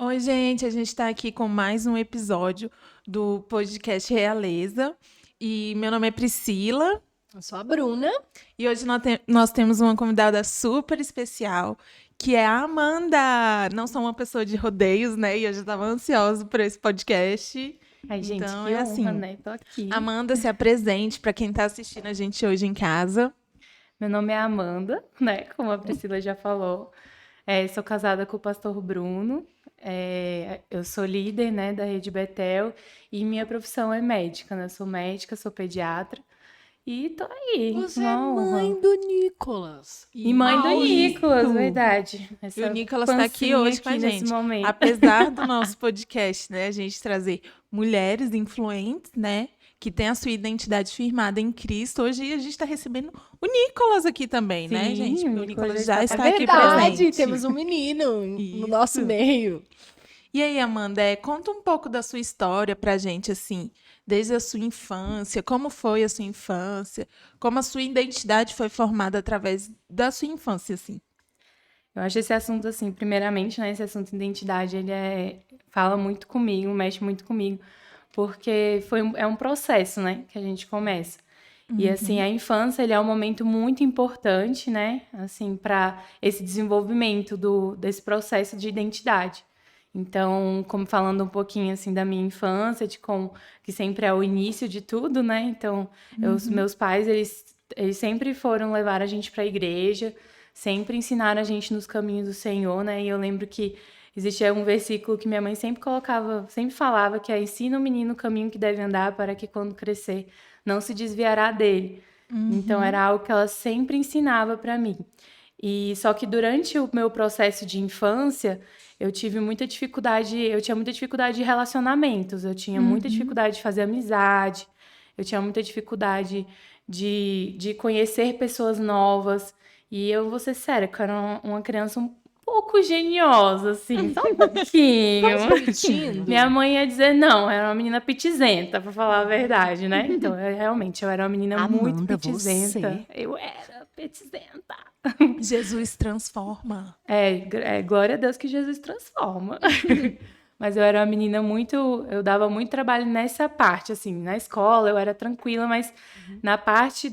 Oi, gente, a gente está aqui com mais um episódio do podcast Realeza. E meu nome é Priscila. Eu sou a Bruna. E hoje nós temos uma convidada super especial, que é a Amanda. Não sou uma pessoa de rodeios, né? E eu já estava ansiosa por esse podcast. Ai, gente, Então, que é honra, assim. né? Tô aqui. Amanda, se apresente para quem está assistindo a gente hoje em casa. Meu nome é Amanda, né? Como a Priscila já falou. Sou casada com o pastor Bruno. Eu sou líder, né, da Rede Betel. E minha profissão é médica, né? Eu sou médica, sou pediatra. E tô aí, Você é uma honra. mãe do Nicolas. E mãe do Nicolas, verdade. E o Nicolas está aqui hoje com a nesse gente. momento. Apesar do nosso podcast, né, a gente trazer mulheres influentes, né, que têm a sua identidade firmada em Cristo. Hoje a gente está recebendo o Nicolas aqui também, né, Sim, gente? o O Nicolas Nicolas já já está tá aqui Verdade, presente. temos um menino Isso. no nosso meio. E aí, Amanda, conta um pouco da sua história pra gente, assim, desde a sua infância, como foi a sua infância, como a sua identidade foi formada através da sua infância, assim. Eu acho esse assunto, assim, primeiramente, né, esse assunto de identidade, fala muito comigo, mexe muito comigo, porque é um processo, né, que a gente começa. E, assim, a infância, ele é um momento muito importante, né, assim, para esse desenvolvimento desse processo de identidade. Então, como falando um pouquinho, assim, da minha infância, que sempre é o início de tudo, né, então, os meus pais, eles sempre foram levar a gente para a igreja, sempre ensinaram a gente nos caminhos do Senhor, né? E eu lembro que existia um versículo que minha mãe sempre falava, que é: ensina o menino o caminho que deve andar para que quando crescer não se desviará dele. Então era algo que ela sempre ensinava para mim. E só que durante o meu processo de infância, eu tinha muita dificuldade de relacionamentos, eu tinha muita dificuldade de fazer amizade, eu tinha muita dificuldade de conhecer pessoas novas. E eu vou ser séria, que eu era uma criança um pouco geniosa, assim, só um pouquinho. Divertindo. Minha mãe ia dizer, não, era uma menina pitizenta, pra falar a verdade, né? Então, eu era uma menina muito Amanda, pitizenta. Eu era pitizenta. Jesus transforma. Glória a Deus que Jesus transforma. Mas eu era uma menina eu dava muito trabalho nessa parte, assim, na escola eu era tranquila, mas na parte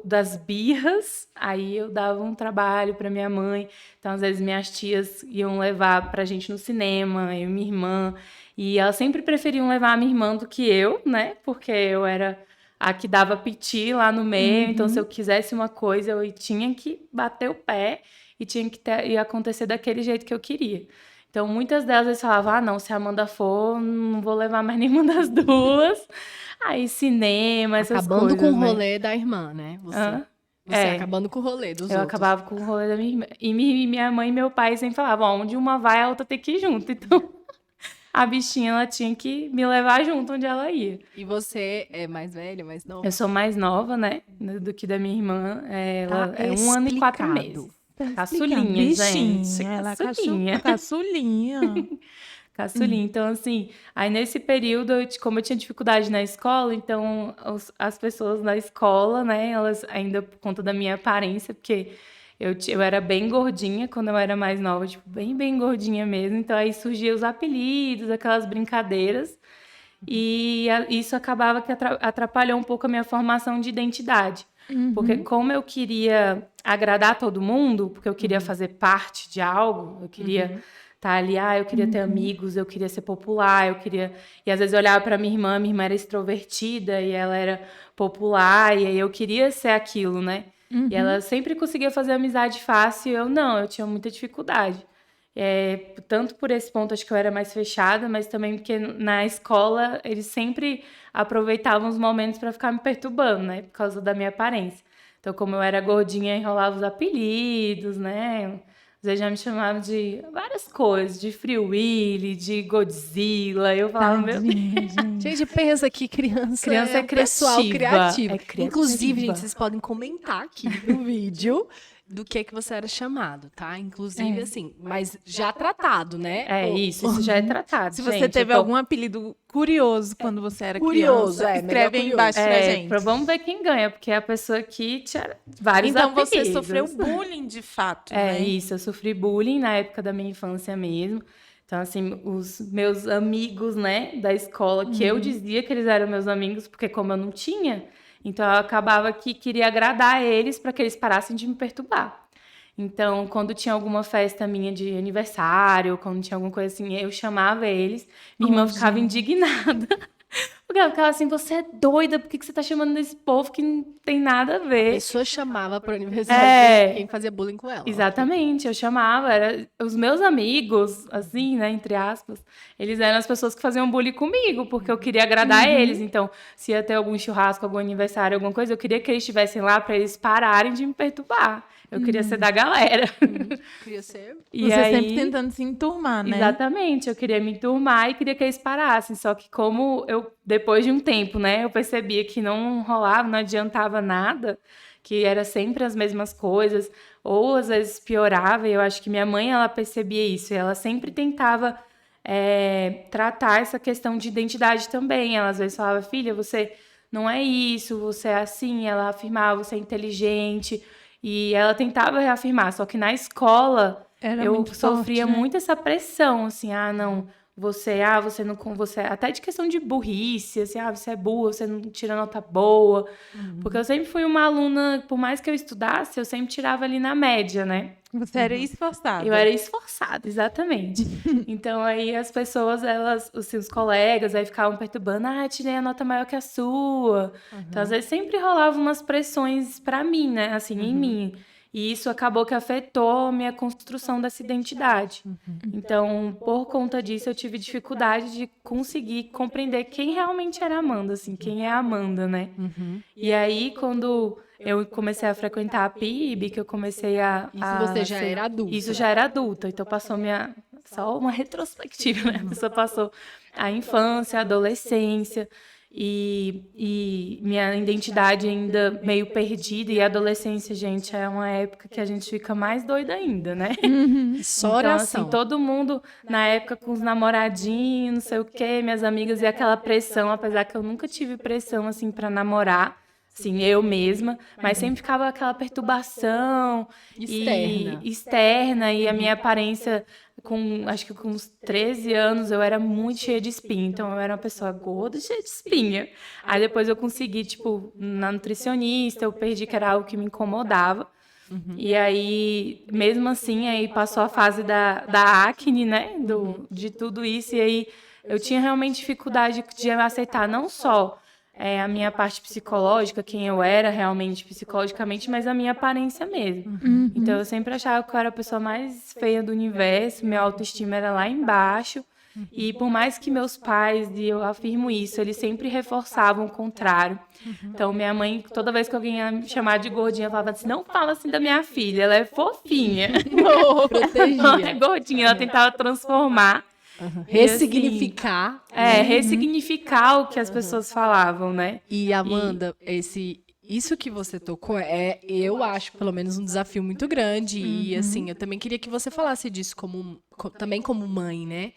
das birras, aí eu dava um trabalho para minha mãe. Então, às vezes, minhas tias iam levar pra gente no cinema, eu e minha irmã, e elas sempre preferiam levar a minha irmã do que eu, né? Porque eu era a que dava piti lá no meio, então se eu quisesse uma coisa, eu tinha que bater o pé e tinha que ia acontecer daquele jeito que eu queria. Então, muitas delas eles falavam, ah, não, se a Amanda for, não vou levar mais nenhuma das duas. Aí, cinema, essas Acabando coisas, com o né? rolê da irmã, né? Você acabando com o rolê dos Eu outros. acabava com o rolê da minha irmã. E minha mãe e meu pai sempre falavam, ó, onde uma vai, a outra tem que ir junto. Então, a bichinha, ela tinha que me levar junto onde ela ia. E você é mais velha, mais nova? Eu sou mais nova, né, do que da minha irmã. Ela Tá é 1 ano e 4 explicado. meses. Caçulinha, Bichinha, gente. ela é Caçulinha. caçulinha. Caçulinha. Então, assim, aí nesse período, como eu tinha dificuldade na escola, então as pessoas na escola, né, elas ainda por conta da minha aparência, porque eu era bem gordinha quando eu era mais nova, tipo, bem, bem gordinha mesmo. Então, aí surgiam os apelidos, aquelas brincadeiras, e isso acabava que atrapalhou um pouco a minha formação de identidade. Porque como eu queria agradar todo mundo, porque eu queria fazer parte de algo, eu queria estar ali, eu queria ter amigos, eu queria ser popular, E às vezes eu olhava para minha irmã era extrovertida e ela era popular, e aí eu queria ser aquilo, né? E ela sempre conseguia fazer amizade fácil, e eu não, eu tinha muita dificuldade. Tanto por esse ponto, acho que eu era mais fechada, mas também porque na escola eles sempre aproveitavam os momentos para ficar me perturbando, né? Por causa da minha aparência. Então, como eu era gordinha, enrolava os apelidos, né? Às vezes já me chamavam de várias coisas, de Free Willy, de Godzilla. Eu falava, meu Deus. Gente, pensa que criança É um pessoal criativa. criativo. É criativa. Inclusive, gente, vocês podem comentar aqui no vídeo do que você era chamado, tá? Inclusive, assim, mas já tratado, né? Isso já é tratado. Se você gente, teve algum apelido curioso quando você era criança, escreve aí embaixo pra gente. Vamos ver quem ganha, porque é a pessoa que tinha vários Então apelidos. você sofreu bullying de fato, né? Isso, eu sofri bullying na época da minha infância mesmo. Então, assim, os meus amigos, né, da escola, que eu dizia que eles eram meus amigos, porque como eu não tinha, então eu acabava que queria agradar eles para que eles parassem de me perturbar. Então, quando tinha alguma festa minha de aniversário, quando tinha alguma coisa assim, eu chamava eles, minha irmã ficava indignada. Porque ela ficava assim, você é doida, por que você tá chamando desse povo que não tem nada a ver? A pessoa chamava pro aniversário quem fazia bullying com ela. Exatamente, eu chamava, era os meus amigos, assim, né, entre aspas, eles eram as pessoas que faziam bullying comigo, porque eu queria agradar eles. Então, se ia ter algum churrasco, algum aniversário, alguma coisa, eu queria que eles estivessem lá para eles pararem de me perturbar. Eu queria ser da galera. Queria ser. E você aí, sempre tentando se enturmar, né? Exatamente, eu queria me enturmar e queria que eles parassem. Só que como eu, depois de um tempo, né, eu percebia que não rolava, não adiantava nada, que era sempre as mesmas coisas, ou às vezes piorava, e eu acho que minha mãe, ela percebia isso, e ela sempre tentava tratar essa questão de identidade também. Ela às vezes falava, filha, você não é isso, você é assim. Ela afirmava, você é inteligente, e ela tentava reafirmar, só que na escola eu sofria forte, né? muito essa pressão, assim, não, você não, você, até de questão de burrice, assim, você é burra, você não tira nota boa, porque eu sempre fui uma aluna, por mais que eu estudasse, eu sempre tirava ali na média, né? Você era esforçada. Eu era esforçada, exatamente. Então, aí as pessoas, elas, os colegas, aí ficavam perturbando, tirei a nota maior que a sua. Então, às vezes, sempre rolavam umas pressões pra mim, né, assim, em mim. E isso acabou que afetou a minha construção dessa identidade. Então, por conta disso, eu tive dificuldade de conseguir compreender quem realmente era a Amanda, assim, quem é a Amanda, né? E aí, quando eu comecei a frequentar a PIB, que eu comecei a... Isso você já era adulta. Isso já era adulta, então passou só uma retrospectiva, né? A pessoa passou a infância, a adolescência, e minha identidade ainda meio perdida, e a adolescência, gente, é uma época que a gente fica mais doida ainda, né? Só Então, oração. assim, todo mundo, na época, com os namoradinhos, não sei o quê, minhas amigas, e aquela pressão, apesar que eu nunca tive pressão, assim, pra namorar, assim, eu mesma, mas sempre ficava aquela perturbação externa, e a minha aparência, acho que com uns 13 anos, eu era muito cheia de espinha, então eu era uma pessoa gorda, cheia de espinha. Aí depois eu consegui, tipo, na nutricionista, eu perdi, que era algo que me incomodava. E aí, mesmo assim, aí passou a fase da acne, né, de tudo isso, e aí eu tinha realmente dificuldade de aceitar não só a minha parte psicológica, quem eu era realmente psicologicamente, mas a minha aparência mesmo. Então, eu sempre achava que eu era a pessoa mais feia do universo, minha autoestima era lá embaixo, e por mais que meus pais, e eu afirmo isso, eles sempre reforçavam o contrário. Então, minha mãe, toda vez que alguém ia me chamar de gordinha, falava assim, não fala assim da minha filha, ela é fofinha. Ela é gordinha, ela tentava transformar. Ressignificar. Ressignificar o que as pessoas falavam, né? E, Amanda, isso que você tocou eu acho, pelo menos, um desafio muito grande. E, assim, eu também queria que você falasse disso também como mãe, né?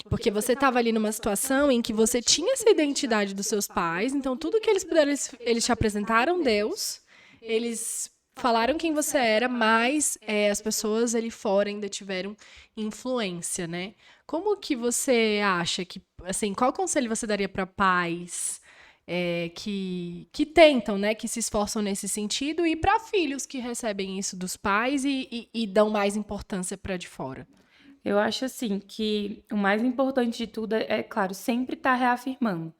Porque você estava ali numa situação em que você tinha essa identidade dos seus pais, então tudo que eles puderam, eles te apresentaram Deus, eles falaram quem você era, mas as pessoas ali fora ainda tiveram influência, né? Como que você acha que, assim, qual conselho você daria para pais que tentam, né, que se esforçam nesse sentido, e para filhos que recebem isso dos pais e dão mais importância para de fora? Eu acho, assim, que o mais importante de tudo claro, sempre estar reafirmando.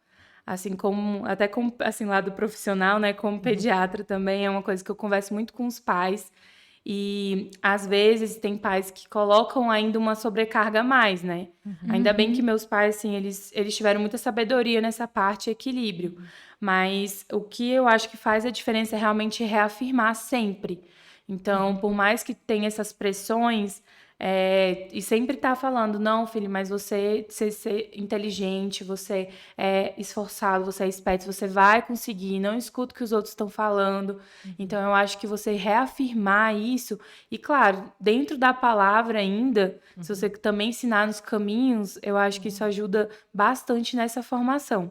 Assim, até como, assim, lado profissional, né, como pediatra também, é uma coisa que eu converso muito com os pais. E, às vezes, tem pais que colocam ainda uma sobrecarga a mais, né? Ainda bem que meus pais, assim, eles tiveram muita sabedoria nessa parte e equilíbrio. Mas o que eu acho que faz a diferença é realmente reafirmar sempre. Então, por mais que tenha essas pressões, E sempre tá falando, não, filho, mas você ser inteligente, você é esforçado, você é esperto, você vai conseguir, não escuta o que os outros estão falando. Então, eu acho que você reafirmar isso, e claro, dentro da palavra ainda, se você também ensinar nos caminhos, eu acho que isso ajuda bastante nessa formação.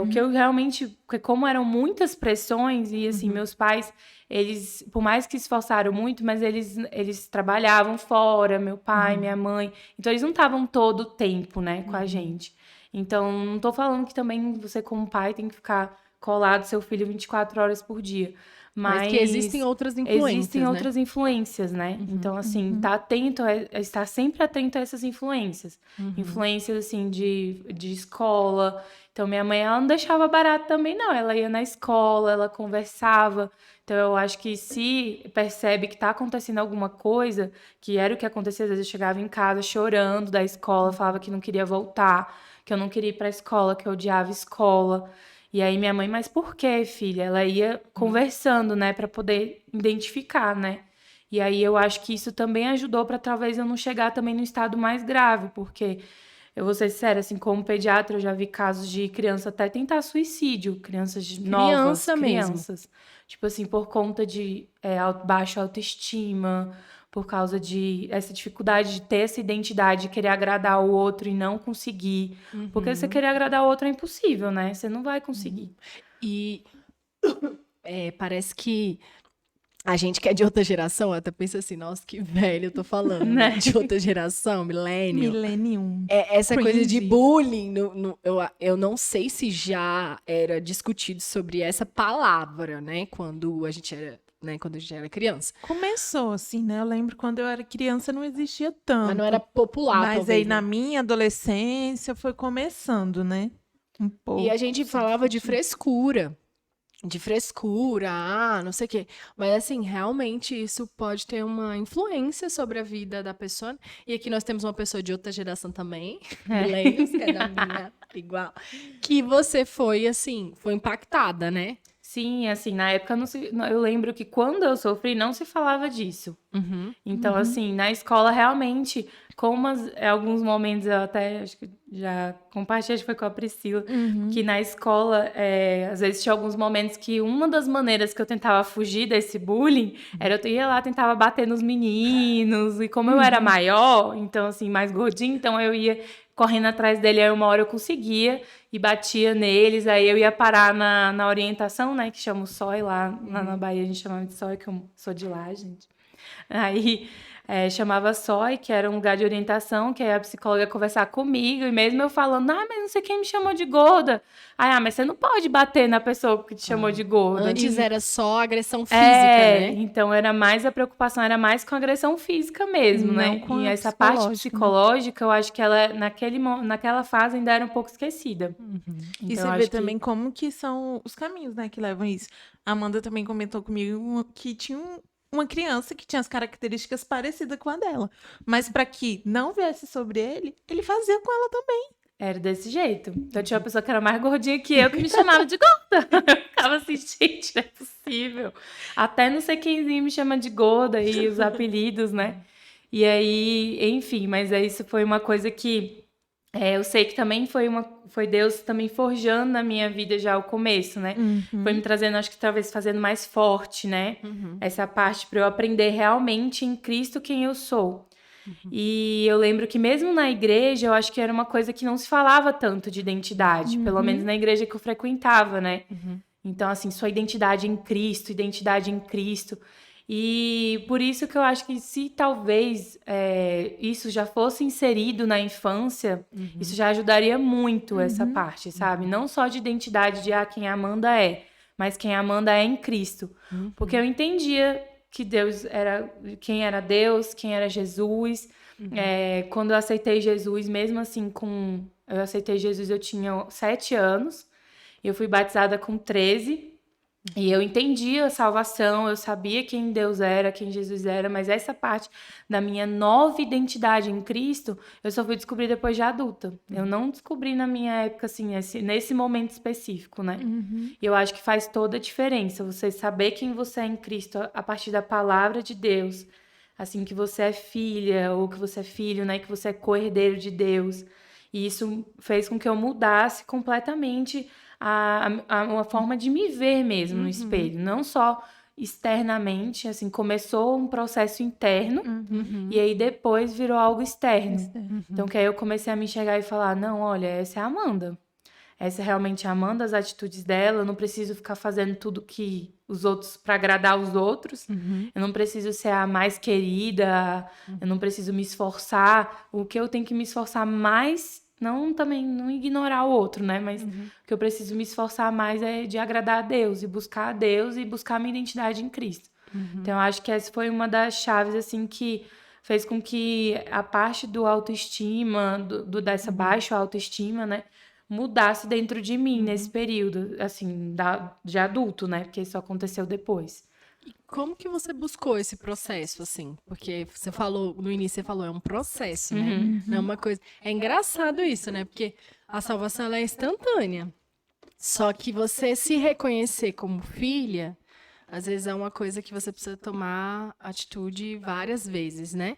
O que eu realmente, porque como eram muitas pressões, e assim, meus pais, eles, por mais que se esforçaram muito, mas eles trabalhavam fora, meu pai, minha mãe, então eles não estavam todo o tempo, né, com a gente. Então, não tô falando que também você como pai tem que ficar colado seu filho 24 horas por dia, Mas que existem outras influências, existem né? outras influências, né? Então, assim, tá atento, estar sempre atento a essas influências. Influências, assim, de escola. Então, minha mãe, ela não deixava barato também, não. Ela ia na escola, ela conversava. Então, eu acho que se percebe que tá acontecendo alguma coisa, que era o que acontecia, às vezes eu chegava em casa chorando da escola, falava que não queria voltar, que eu não queria ir pra escola, que eu odiava escola. E aí minha mãe, mas por quê, filha? Ela ia conversando, né, para poder identificar, né? E aí eu acho que isso também ajudou para talvez eu não chegar também no estado mais grave, porque eu vou ser sincera, assim, como pediatra, eu já vi casos de criança até tentar suicídio, novas, Criança mesmo. crianças. Tipo assim, por conta de baixa autoestima, por causa de essa dificuldade de ter essa identidade, de querer agradar o outro e não conseguir. Porque você querer agradar o outro é impossível, né? Você não vai conseguir. E parece que a gente que é de outra geração até pensa assim, nossa, que velho eu tô falando, né? Né? De outra geração, millennial. Millennium. Essa coisa de Cringe. bullying, eu não sei se já era discutido sobre essa palavra, né? Quando a gente era criança. Começou assim, né? Eu lembro quando eu era criança não existia tanto. Mas não era popular, Mas talvez, aí né? na minha adolescência foi começando, né? Um pouco. E a gente falava de frescura. De frescura, não sei o quê. Mas, assim, realmente isso pode ter uma influência sobre a vida da pessoa. E aqui nós temos uma pessoa de outra geração também, millennials, que é da minha, igual, que você foi, assim, foi impactada, né? Sim, assim, na época eu lembro que quando eu sofri não se falava disso. Então, assim, na escola realmente, alguns momentos eu até acho que já compartilhei, acho que foi com a Priscila, que na escola, às vezes tinha alguns momentos que uma das maneiras que eu tentava fugir desse bullying era eu ia lá, tentava bater nos meninos, e como eu era maior, então, assim, mais gordinha, então eu ia correndo atrás dele, aí uma hora eu conseguia e batia neles, aí eu ia parar na orientação, né, que chama o SOI lá na Bahia, a gente chamava de SOI, que eu sou de lá, gente. Aí chamava SOI, que era um lugar de orientação, que aí a psicóloga ia conversar comigo, e mesmo eu falando, mas não sei quem me chamou de gorda. Aí, mas você não pode bater na pessoa que te chamou de gorda. Antes era só agressão física, né? Então a preocupação era mais com agressão física mesmo, Não né? com E a essa parte psicológica, né? psicológica, eu acho que ela, naquela fase, ainda era um pouco esquecida. E Então, você eu vê acho também como que são os caminhos, né, que levam isso. A Amanda também comentou comigo que tinha uma criança que tinha as características parecidas com a dela. Mas para que não viesse sobre ele fazia com ela também. era desse jeito. Então tinha uma pessoa que era mais gordinha que eu, que me chamava de gorda. Eu ficava assim, gente, não é possível. Até não sei quemzinho me chama de gorda e os apelidos, né? E aí, enfim, mas isso foi uma coisa que eu sei que também foi Deus também forjando na minha vida já o começo, né? Foi me trazendo, acho que talvez fazendo mais forte, né? Essa parte para eu aprender realmente em Cristo quem eu sou. E eu lembro que mesmo na igreja, eu acho que era uma coisa que não se falava tanto de identidade, pelo menos na igreja que eu frequentava, né? Então, assim, sua identidade em Cristo, identidade em Cristo. E por isso que eu acho que se talvez isso já fosse inserido na infância, isso já ajudaria muito essa parte, sabe? Não só de identidade de quem a Amanda é, mas quem a Amanda é em Cristo. Porque eu entendia que quem era Deus, quem era Jesus. Quando eu aceitei Jesus, mesmo assim, eu aceitei Jesus, eu tinha 7 anos. Eu fui batizada com 13. E eu entendia a salvação, eu sabia quem Deus era, quem Jesus era, mas essa parte da minha nova identidade em Cristo, eu só fui descobrir depois de adulta. Eu não descobri na minha época, assim, nesse momento específico, né? E eu acho que faz toda a diferença, você saber quem você é em Cristo a partir da palavra de Deus, assim, que você é filha ou que você é filho, né, que você é co-herdeiro de Deus. E isso fez com que eu mudasse completamente a forma de me ver mesmo no espelho, não só externamente, assim, começou um processo interno e aí depois virou algo externo. Então, que aí eu comecei a me enxergar e falar, não, olha, essa é a Amanda. Essa é realmente a Amanda, as atitudes dela, eu não preciso ficar fazendo tudo que os outros, para agradar os outros. Eu não preciso ser a mais querida, eu não preciso me esforçar. O que eu tenho que me esforçar mais, não ignorar o outro, né? Mas o que eu preciso me esforçar mais é de agradar a Deus e buscar a minha identidade em Cristo. Então, eu acho que essa foi uma das chaves, assim, que fez com que a parte do autoestima, dessa baixa autoestima, né, mudasse dentro de mim nesse período, assim, de adulto, né? Porque isso aconteceu depois. Como que você buscou esse processo, assim? Porque você falou, no início você falou, é um processo, né? Não é uma coisa... É engraçado isso, né? Porque a salvação, ela é instantânea. Só que você se reconhecer como filha, às vezes é uma coisa que você precisa tomar atitude várias vezes, né?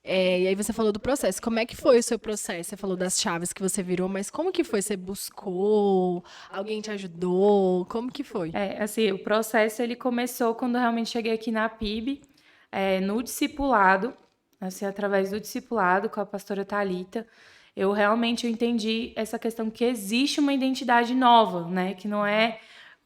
E aí você falou do processo. Como é que foi o seu processo? Você falou das chaves que você virou, mas como que foi? Você buscou? Alguém te ajudou? Como que foi? Assim, o processo ele começou quando eu realmente cheguei aqui na PIB, no discipulado, assim, através do discipulado com a pastora Thalita. Eu entendi essa questão que existe uma identidade nova, né? Que não é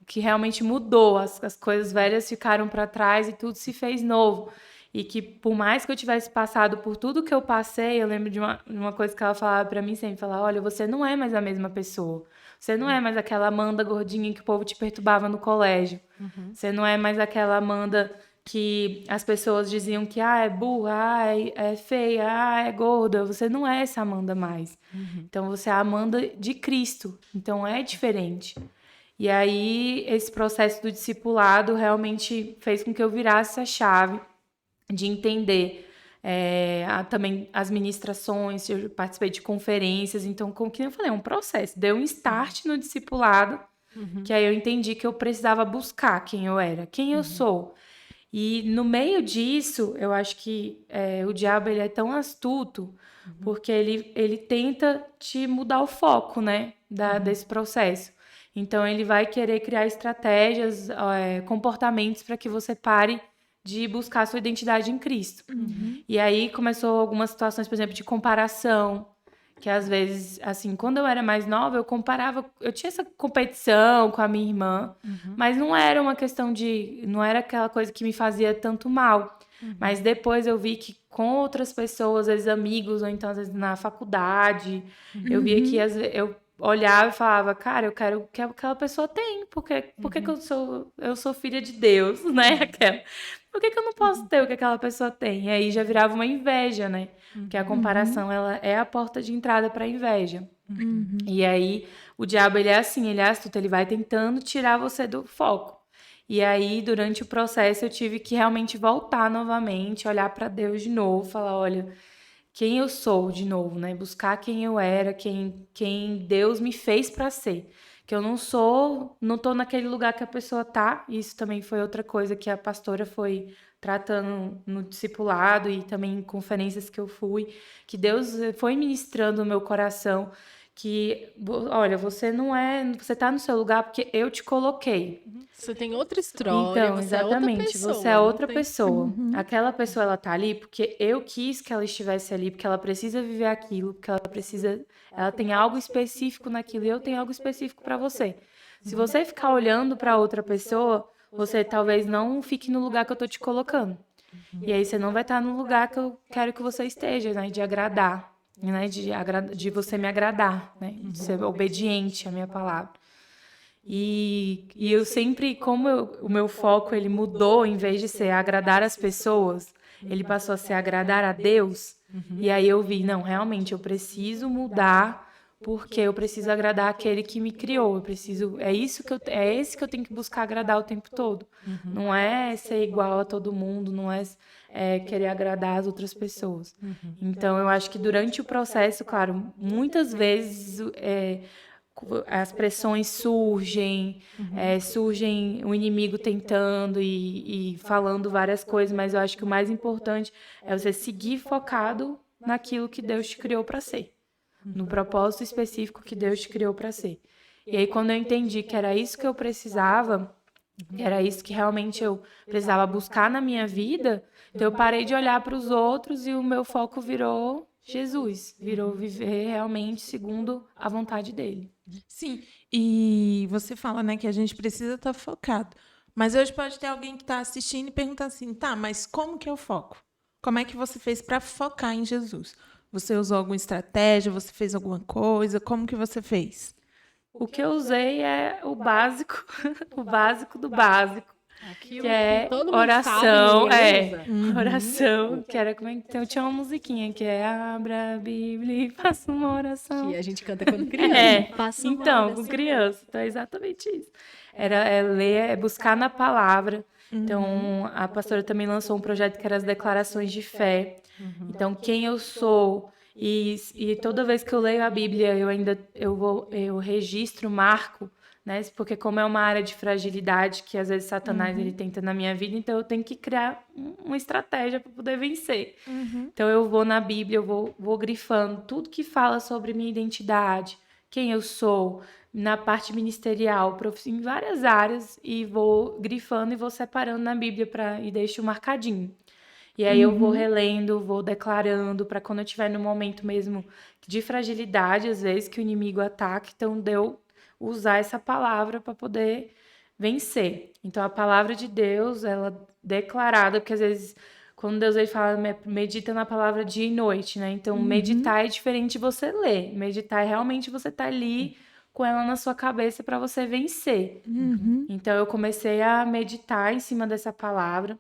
que realmente mudou, as coisas velhas ficaram para trás e tudo se fez novo. E que por mais que eu tivesse passado por tudo que eu passei, eu lembro de uma coisa que ela falava para mim sempre, falava, olha, você não é mais a mesma pessoa. Você não é mais aquela Amanda gordinha que o povo te perturbava no colégio. Você não é mais aquela Amanda que as pessoas diziam que é burra, é feia, é gorda. Você não é essa Amanda mais. Então você é a Amanda de Cristo. Então é diferente. E aí esse processo do discipulado realmente fez com que eu virasse a chave de entender também as ministrações, eu participei de conferências, então, como que eu falei, é um processo. Deu um start no discipulado, que aí eu entendi que eu precisava buscar quem eu era, quem eu sou. E no meio disso, eu acho que o diabo ele é tão astuto, porque ele tenta te mudar o foco, né, desse processo. Então, ele vai querer criar estratégias, comportamentos para que você pare de buscar a sua identidade em Cristo. E aí começou algumas situações, por exemplo, de comparação, que às vezes, assim, quando eu era mais nova, eu comparava, eu tinha essa competição com a minha irmã, mas não era uma questão não era aquela coisa que me fazia tanto mal. Mas depois eu vi que com outras pessoas, às vezes amigos, ou então às vezes na faculdade, eu via que eu olhava e falava, cara, eu quero o que aquela pessoa tem, porque que eu sou filha de Deus, né? Por que eu não posso ter o que aquela pessoa tem? E aí já virava uma inveja, né? Porque a comparação, ela é a porta de entrada para a inveja. E aí o diabo, ele é assim, ele é astuto, ele vai tentando tirar você do foco. E aí, durante o processo, eu tive que realmente voltar novamente, olhar para Deus de novo, falar, olha, quem eu sou de novo, né? Buscar quem eu era, quem Deus me fez para ser. Que eu não tô naquele lugar que a pessoa tá. Isso também foi outra coisa que a pastora foi tratando no discipulado e também em conferências que eu fui, que Deus foi ministrando no meu coração que, olha, você tá no seu lugar porque eu te coloquei. Você tem outra história, Então, você é outra exatamente, pessoa. você é outra não tem- pessoa. Aquela pessoa, ela tá ali porque eu quis que ela estivesse ali, porque ela precisa viver aquilo, porque ela tem algo específico naquilo e eu tenho algo específico para você. Se você ficar olhando para outra pessoa, você talvez não fique no lugar que eu tô te colocando. E aí você não vai estar no lugar que eu quero que você esteja, né, de agradar, né, de você me agradar, né, de ser obediente à minha palavra. E eu sempre, o meu foco ele mudou, em vez de ser agradar as pessoas, ele passou a ser agradar a Deus. E aí eu vi, não, realmente eu preciso mudar porque eu preciso agradar aquele que me criou. É esse que eu tenho que buscar agradar o tempo todo. Não é ser igual a todo mundo, não é querer agradar as outras pessoas. Então eu acho que durante o processo, claro, muitas vezes as pressões surgem, surgem o inimigo tentando e falando várias coisas, mas eu acho que o mais importante é você seguir focado naquilo que Deus te criou para ser, no propósito específico que Deus te criou para ser. E aí, quando eu entendi que era isso que eu precisava, era isso que realmente eu precisava buscar na minha vida, então eu parei de olhar para os outros e o meu foco virou Jesus, virou viver realmente segundo a vontade dele. Sim, e você fala, né, que a gente precisa estar focado. Mas hoje pode ter alguém que está assistindo e perguntar assim, tá, mas como que eu foco? Como é que você fez para focar em Jesus? Você usou alguma estratégia? Você fez alguma coisa? Como que você fez? O que eu usei é o básico, o básico do básico, Aquilo que é que todo mundo oração, sabe, ninguém usa. oração, que era como é que então, tinha uma musiquinha que é abra a Bíblia e faça uma oração. Que a gente canta quando criança. Faça uma Então, com oração. criança, então é exatamente isso. É ler, é buscar na palavra. Então, a pastora também lançou um projeto que era as declarações de fé. Então, quem eu sou, e toda vez que eu leio a Bíblia, eu registro, marco, né? Porque como é uma área de fragilidade que às vezes Satanás ele tenta na minha vida, então eu tenho que criar uma estratégia para poder vencer. Então eu vou na Bíblia, eu vou grifando tudo que fala sobre minha identidade, quem eu sou, na parte ministerial, em várias áreas, e vou grifando e vou separando na Bíblia e deixo marcadinho. E aí eu vou relendo, vou declarando, para quando eu estiver no momento mesmo de fragilidade, às vezes, que o inimigo ataca, então deu usar essa palavra para poder vencer. Então, a palavra de Deus, ela declarada, porque às vezes, quando Deus ele fala, medita na palavra dia e noite, né? Então, meditar é diferente de você ler. Meditar é realmente você estar ali com ela na sua cabeça para você vencer. Então, eu comecei a meditar em cima dessa palavra.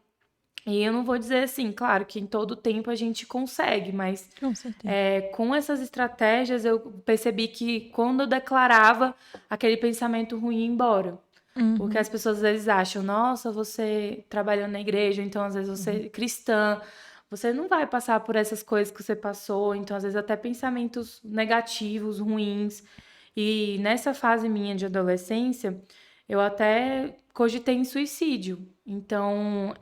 E eu não vou dizer assim, claro, que em todo tempo a gente consegue, mas Com certeza. com essas estratégias eu percebi que quando eu declarava, aquele pensamento ruim ia embora. Porque as pessoas às vezes acham, nossa, você trabalhando na igreja, então às vezes você é cristã, você não vai passar por essas coisas que você passou, então às vezes até pensamentos negativos, ruins. E nessa fase minha de adolescência, eu até cogitei em suicídio. Então,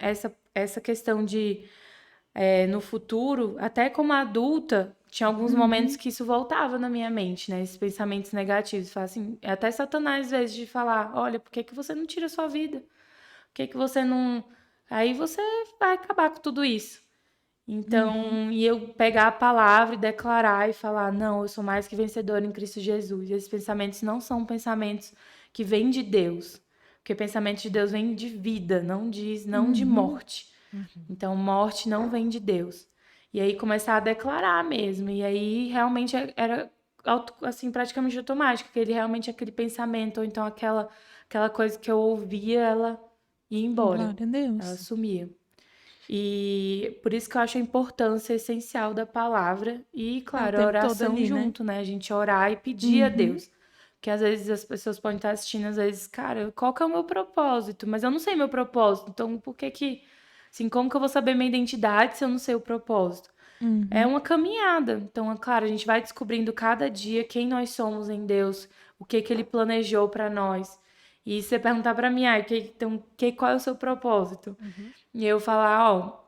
essa questão de, no futuro, até como adulta, tinha alguns momentos que isso voltava na minha mente, né? Esses pensamentos negativos. Fala assim, até Satanás, às vezes, de falar, olha, por que que você não tira a sua vida? Por que que você não... Aí você vai acabar com tudo isso. Então, e eu pegar a palavra e declarar e falar, não, eu sou mais que vencedora em Cristo Jesus. E esses pensamentos não são pensamentos que vêm de Deus. Porque pensamento de Deus vem de vida, não de morte. Então, morte não vem de Deus. E aí começar a declarar mesmo. E aí realmente era assim, praticamente automático, aquele pensamento, ou então aquela coisa que eu ouvia, ela ia embora. Glória a Deus. Ela sumia. E por isso que eu acho a importância essencial da palavra e, claro, a tempo todo oração ali, né? junto, né? A gente orar e pedir a Deus. Porque às vezes as pessoas podem estar assistindo, às vezes, cara, qual que é o meu propósito? Mas eu não sei meu propósito, então por que assim, como que eu vou saber minha identidade se eu não sei o propósito? É uma caminhada. Então, é claro, a gente vai descobrindo cada dia quem nós somos em Deus, o que que Ele planejou para nós. E se você perguntar para mim, então, qual é o seu propósito? E eu falar, ó,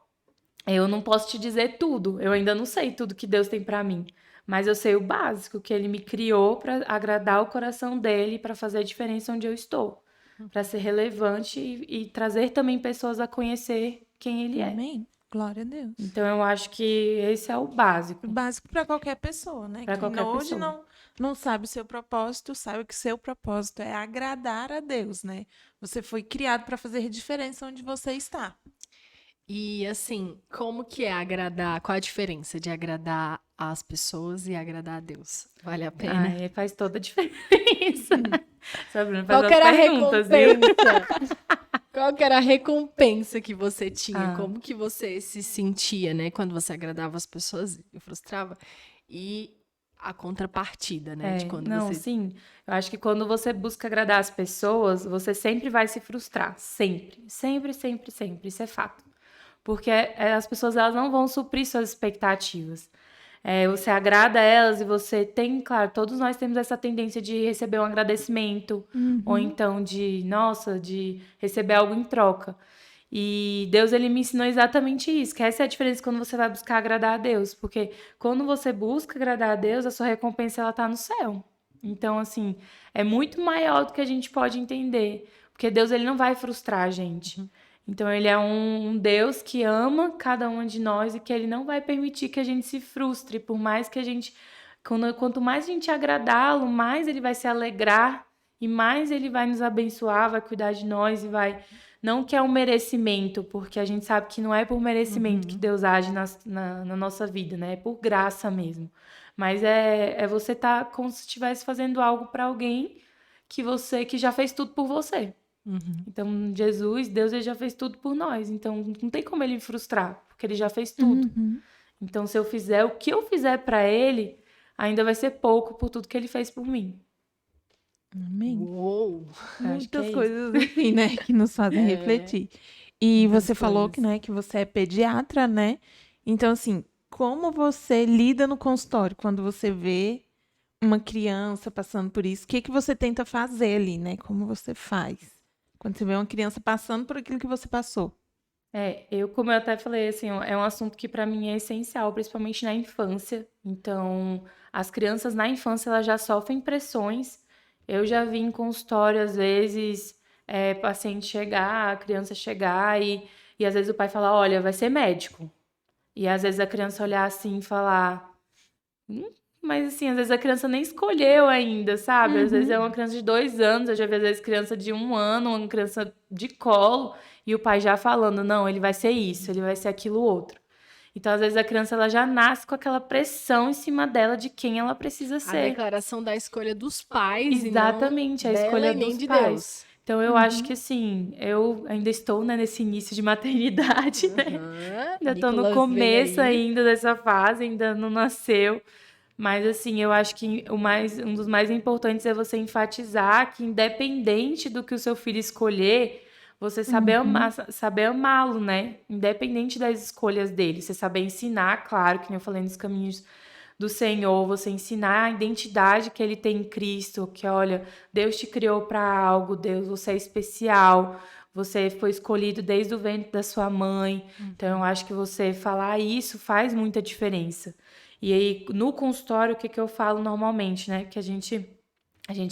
eu não posso te dizer tudo, eu ainda não sei tudo que Deus tem para mim, mas eu sei o básico, que Ele me criou para agradar o coração dele, para fazer a diferença onde eu estou, para ser relevante e trazer também pessoas a conhecer quem Ele é. Amém. Glória a Deus. Então, eu acho que esse é o básico. Básico para qualquer pessoa, né? Pra Que qualquer hoje pessoa. não sabe o seu propósito, sabe que seu propósito é agradar a Deus, né? Você foi criado para fazer diferença onde você está. E assim, como que é agradar? Qual a diferença de agradar as pessoas e agradar a Deus? Vale a pena? Faz toda a diferença. Sabe, Qual faz que era a as perguntas, viu? recompensa? Qual que era a recompensa que você tinha? Ah. Como que você se sentia, né? Quando você agradava as pessoas e frustrava? E a contrapartida, né? De quando Não, você... sim. Eu acho que quando você busca agradar as pessoas, você sempre vai se frustrar. Sempre. Sempre, sempre, sempre. Isso é fato. Porque as pessoas elas não vão suprir suas expectativas. você agrada a elas e você tem, claro, todos nós temos essa tendência de receber um agradecimento, ou então de receber algo em troca. E Deus, ele me ensinou exatamente isso, que essa é a diferença quando você vai buscar agradar a Deus, porque quando você busca agradar a Deus, a sua recompensa, ela tá no céu. Então, assim, é muito maior do que a gente pode entender, porque Deus, ele não vai frustrar a gente. Então, ele é um Deus que ama cada uma de nós e que ele não vai permitir que a gente se frustre, por mais que a gente, quanto mais a gente agradá-lo, mais ele vai se alegrar e mais ele vai nos abençoar, vai cuidar de nós e vai. Não que é um merecimento, porque a gente sabe que não é por merecimento que Deus age na nossa vida, né? É por graça mesmo. Mas é você estar como se estivesse fazendo algo para alguém que já fez tudo por você. Então, Jesus, Deus, ele já fez tudo por nós. Então, não tem como ele me frustrar, porque ele já fez tudo. Então, se eu fizer o que eu fizer para ele, ainda vai ser pouco por tudo que ele fez por mim. Amém. Uou! Acho que é Muitas isso. coisas assim, né, que nos fazem refletir. E Muitas você falou coisas. que, né, que você é pediatra, né? Então, assim, como você lida no consultório quando você vê uma criança passando por isso? O que que você tenta fazer ali, né? Como você faz quando você vê uma criança passando por aquilo que você passou? Como eu até falei, assim, é um assunto que para mim é essencial, principalmente na infância. Então, as crianças na infância, elas já sofrem pressões. Eu já vi em consultório, às vezes, paciente chegar, a criança chegar e às vezes o pai fala, olha, vai ser médico. E às vezes a criança olhar assim e falar, mas assim, às vezes a criança nem escolheu ainda, sabe? Às vezes é uma criança de 2 anos, eu já vi às vezes criança de 1 ano, uma criança de colo, e o pai já falando, não, ele vai ser isso, ele vai ser aquilo outro. Então, às vezes a criança ela já nasce com aquela pressão em cima dela de quem ela precisa A ser. declaração da escolha dos pais Exatamente, e a não dela escolha e nem dos de pais. Deus. Então, eu acho que assim, eu ainda estou, né, nesse início de maternidade, né? Ainda tô no Nicolas vem começo aí. ainda dessa fase, ainda não nasceu. Mas assim, eu acho que um dos mais importantes é você enfatizar que independente do que o seu filho escolher, você saber amá-lo, né? Independente das escolhas dele, você saber ensinar, claro, que nem eu falei nos caminhos do Senhor, você ensinar a identidade que ele tem em Cristo, que olha, Deus te criou para algo, Deus, você é especial, você foi escolhido desde o ventre da sua mãe. Então, eu acho que você falar isso faz muita diferença. E aí, no consultório, o que que eu falo normalmente, né? Que a gente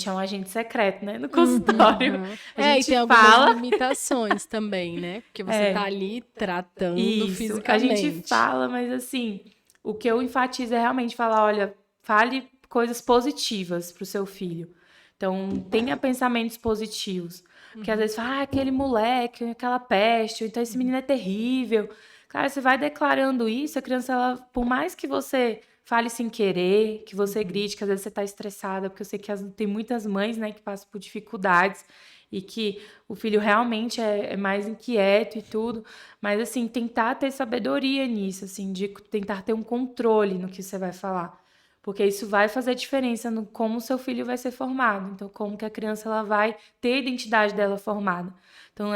é um agente secreto, né? No consultório. A E gente tem algumas fala. limitações também, né? Porque você tá ali tratando Isso, fisicamente. a gente fala, mas assim, o que eu enfatizo é realmente falar, olha, fale coisas positivas pro seu filho. Então, tenha pensamentos positivos. Porque às vezes fala, aquele moleque, aquela peste, ou então esse menino é terrível. Cara, você vai declarando isso, a criança, ela, por mais que você fale sem querer, que você grite, que às vezes você tá estressada, porque eu sei que tem muitas mães, né, que passam por dificuldades e que o filho realmente é mais inquieto e tudo, mas assim, tentar ter sabedoria nisso, assim, de tentar ter um controle no que você vai falar. Porque isso vai fazer diferença no como o seu filho vai ser formado. Então, como que a criança ela vai ter a identidade dela formada. Então,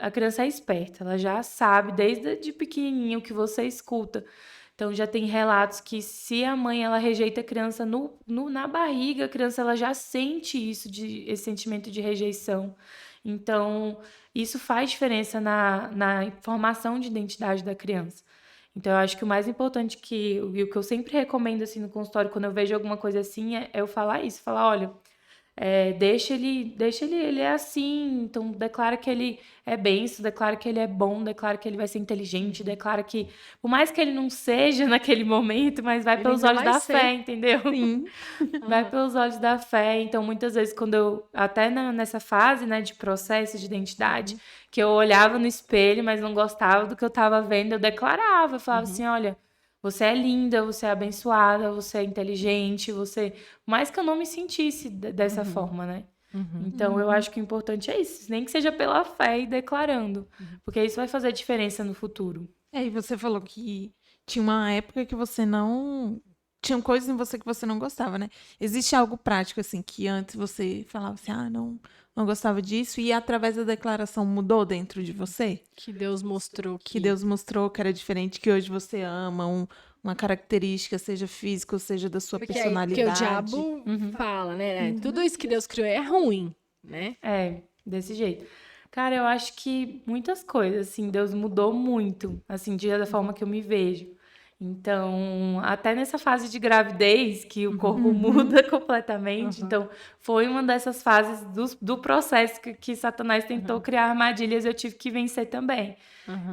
a criança é esperta, ela já sabe desde de pequenininho o que você escuta. Então, já tem relatos que se a mãe ela rejeita a criança na barriga, a criança ela já sente isso, esse sentimento de rejeição. Então, isso faz diferença na formação de identidade da criança. Então, eu acho que o mais importante e o que eu sempre recomendo assim no consultório, quando eu vejo alguma coisa assim, é eu falar isso, falar, olha, ele é assim, então declara que ele é benção, declara que ele é bom, declara que ele vai ser inteligente, declara que, por mais que ele não seja naquele momento, mas vai Ele pelos ainda olhos vai da ser. fé, entendeu? Sim. Vai pelos olhos da fé. Então, muitas vezes, quando até nessa fase, né, de processo de identidade, que eu olhava no espelho, mas não gostava do que eu estava vendo, eu declarava, eu falava assim, olha, você é linda, você é abençoada, você é inteligente, por mais que eu não me sentisse dessa forma, né? Então, eu acho que o importante é isso, nem que seja pela fé e declarando, porque isso vai fazer diferença no futuro. E você falou que tinha uma época que você não. Tinham coisas em você que você não gostava, né? Existe algo prático, assim, que antes você falava assim, não gostava disso, e através da declaração mudou dentro de você? Que Deus mostrou Que Deus mostrou que era diferente, que hoje você ama, um uma característica, seja física ou seja da sua Porque personalidade. o diabo fala, né? Tudo isso que Deus criou é ruim, né? É, desse jeito. Cara, eu acho que muitas coisas, assim, Deus mudou muito, assim, da forma que eu me vejo. Então, até nessa fase de gravidez, que o corpo muda completamente. Então, foi uma dessas fases do processo que Satanás tentou criar armadilhas e eu tive que vencer também.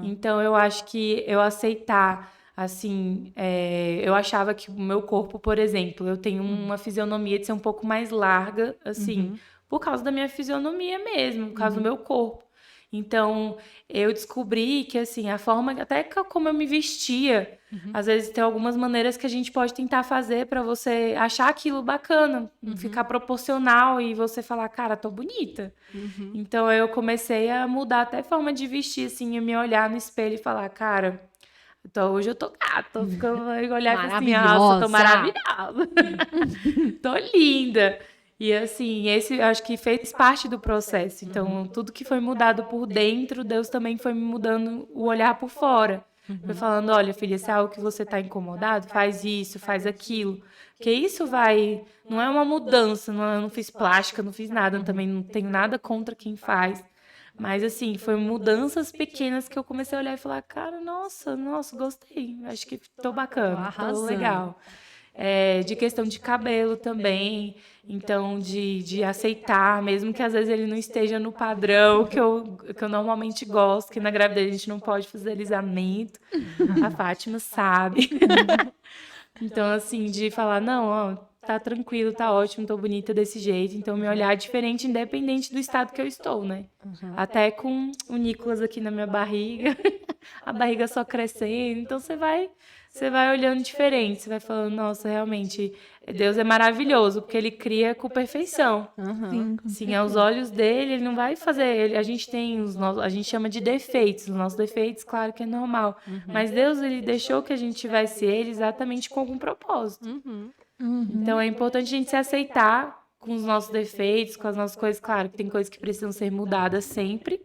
Então, eu acho que eu aceitar, assim, eu achava que o meu corpo, por exemplo, eu tenho uma fisionomia de ser um pouco mais larga, assim, por causa da minha fisionomia mesmo, por causa do meu corpo. Então, eu descobri que, assim, a forma, até como eu me vestia, às vezes tem algumas maneiras que a gente pode tentar fazer para você achar aquilo bacana, ficar proporcional e você falar, cara, tô bonita. Então, eu comecei a mudar até a forma de vestir, assim, e me olhar no espelho e falar, cara, hoje eu tô gata, tô ficando, olhar e falar assim, nossa, tô maravilhosa, tô linda. E assim, esse eu acho que fez parte do processo. Então, tudo que foi mudado por dentro, Deus também foi me mudando o olhar por fora. Foi falando, olha, filha, se é algo que você está incomodado, faz isso, faz aquilo. Porque isso vai... Não é uma mudança, eu não fiz plástica, não fiz nada, eu também não tenho nada contra quem faz. Mas assim, foi mudanças pequenas que eu comecei a olhar e falar, cara, nossa, gostei. Acho que tô bacana, tô legal. De questão de cabelo também, então de aceitar, mesmo que às vezes ele não esteja no padrão que eu normalmente gosto, que na gravidez a gente não pode fazer alisamento, a Fátima sabe. Então, assim, de falar, não, ó, tá tranquilo, tá ótimo, tô bonita desse jeito, então me olhar diferente, independente do estado que eu estou, né? Até com o Nicolas aqui na minha barriga, a barriga só crescendo, então você vai olhando diferente, você vai falando, nossa, realmente, Deus é maravilhoso, porque ele cria com perfeição. Sim, Sim, aos olhos dele, ele não vai fazer. A gente tem a gente chama de defeitos. Os nossos defeitos, claro que é normal. Mas Deus, ele deixou que a gente tivesse ele exatamente com algum propósito. Então é importante a gente se aceitar com os nossos defeitos, com as nossas coisas. Claro que tem coisas que precisam ser mudadas sempre,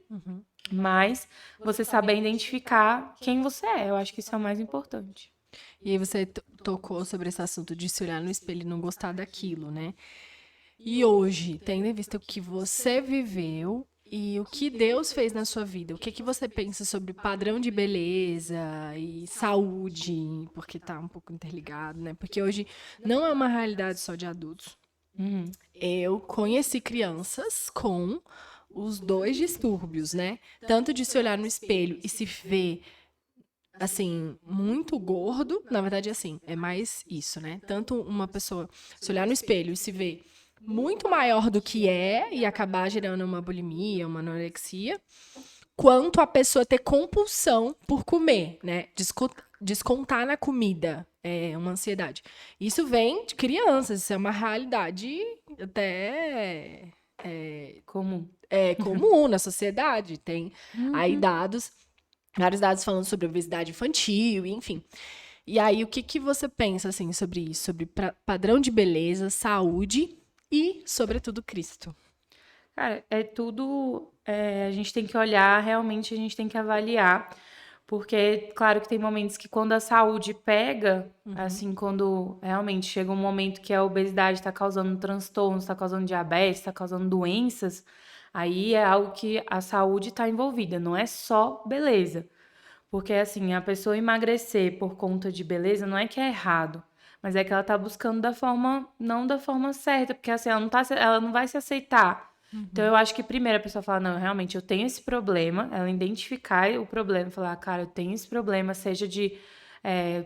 mas você saber identificar quem você é. Eu acho que isso é o mais importante. E aí você tocou sobre esse assunto de se olhar no espelho e não gostar daquilo, né? E hoje, tendo em vista o que você viveu e o que Deus fez na sua vida, o que que você pensa sobre padrão de beleza e saúde? Porque tá um pouco interligado, né? Porque hoje não é uma realidade só de adultos. Eu conheci crianças com os dois distúrbios, né? Tanto de se olhar no espelho e se ver assim, muito gordo, na verdade, assim, é mais isso, né? Tanto uma pessoa se olhar no espelho e se ver muito maior do que é e acabar gerando uma bulimia, uma anorexia, quanto a pessoa ter compulsão por comer, né? Descontar na comida, é uma ansiedade. Isso vem de crianças, isso é uma realidade até Comum. comum na sociedade. Tem aí vários dados falando sobre obesidade infantil, enfim. E aí, o que que você pensa, assim, sobre isso? Sobre padrão de beleza, saúde e, sobretudo, Cristo? Cara, é tudo. A gente tem que olhar, realmente a gente tem que avaliar. Porque, claro que tem momentos que quando a saúde pega, assim, quando realmente chega um momento que a obesidade está causando transtornos, está causando diabetes, está causando doenças, aí é algo que a saúde está envolvida, não é só beleza. Porque, assim, a pessoa emagrecer por conta de beleza não é que é errado, mas é que ela tá buscando não da forma certa, porque assim, ela não vai se aceitar. Então, eu acho que primeiro a pessoa fala, não, realmente, eu tenho esse problema, ela identificar o problema, falar, cara, eu tenho esse problema, seja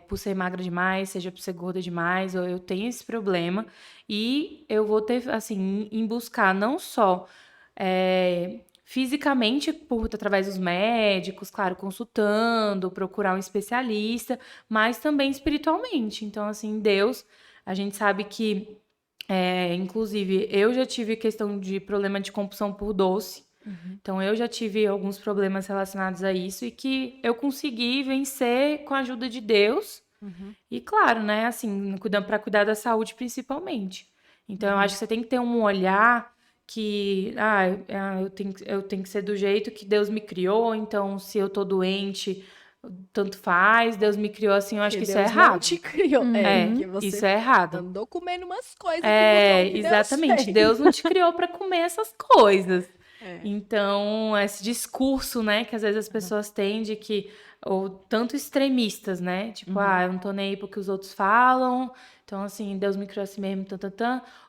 por ser magra demais, seja por ser gorda demais, ou eu tenho esse problema, e eu vou ter, assim, em buscar não só fisicamente, através dos médicos, claro, consultando, procurar um especialista, mas também espiritualmente. Então, assim, Deus, a gente sabe que, inclusive, eu já tive questão de problema de compulsão por doce. Então, eu já tive alguns problemas relacionados a isso e que eu consegui vencer com a ajuda de Deus. E, claro, né, assim, para cuidar da saúde principalmente. Então, eu acho que você tem que ter um olhar que eu tenho que ser do jeito que Deus me criou, então se eu tô doente, tanto faz, Deus me criou assim, eu acho que isso é Deus não errado. te criou. Que você Isso é errado. andou comendo umas coisas que botou que Exatamente. Deus Deus não te criou para comer essas coisas. fez. Então, esse discurso, né, que às vezes as pessoas têm de que, ou tanto extremistas, né, tipo, eu não tô nem aí porque os outros falam, então, assim, Deus me criou assim mesmo,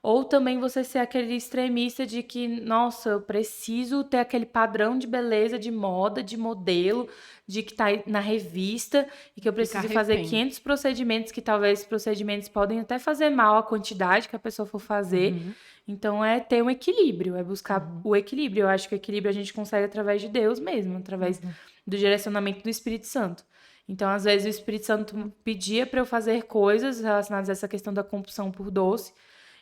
ou também você ser aquele extremista de que, nossa, eu preciso ter aquele padrão de beleza, de moda, de modelo, de que tá na revista, e que eu preciso fazer refém. 500 procedimentos, que talvez esses procedimentos podem até fazer mal à quantidade que a pessoa for fazer. Então, é ter um equilíbrio, é buscar o equilíbrio. Eu acho que o equilíbrio a gente consegue através de Deus mesmo, através do direcionamento do Espírito Santo. Então, às vezes, o Espírito Santo pedia para eu fazer coisas relacionadas a essa questão da compulsão por doce,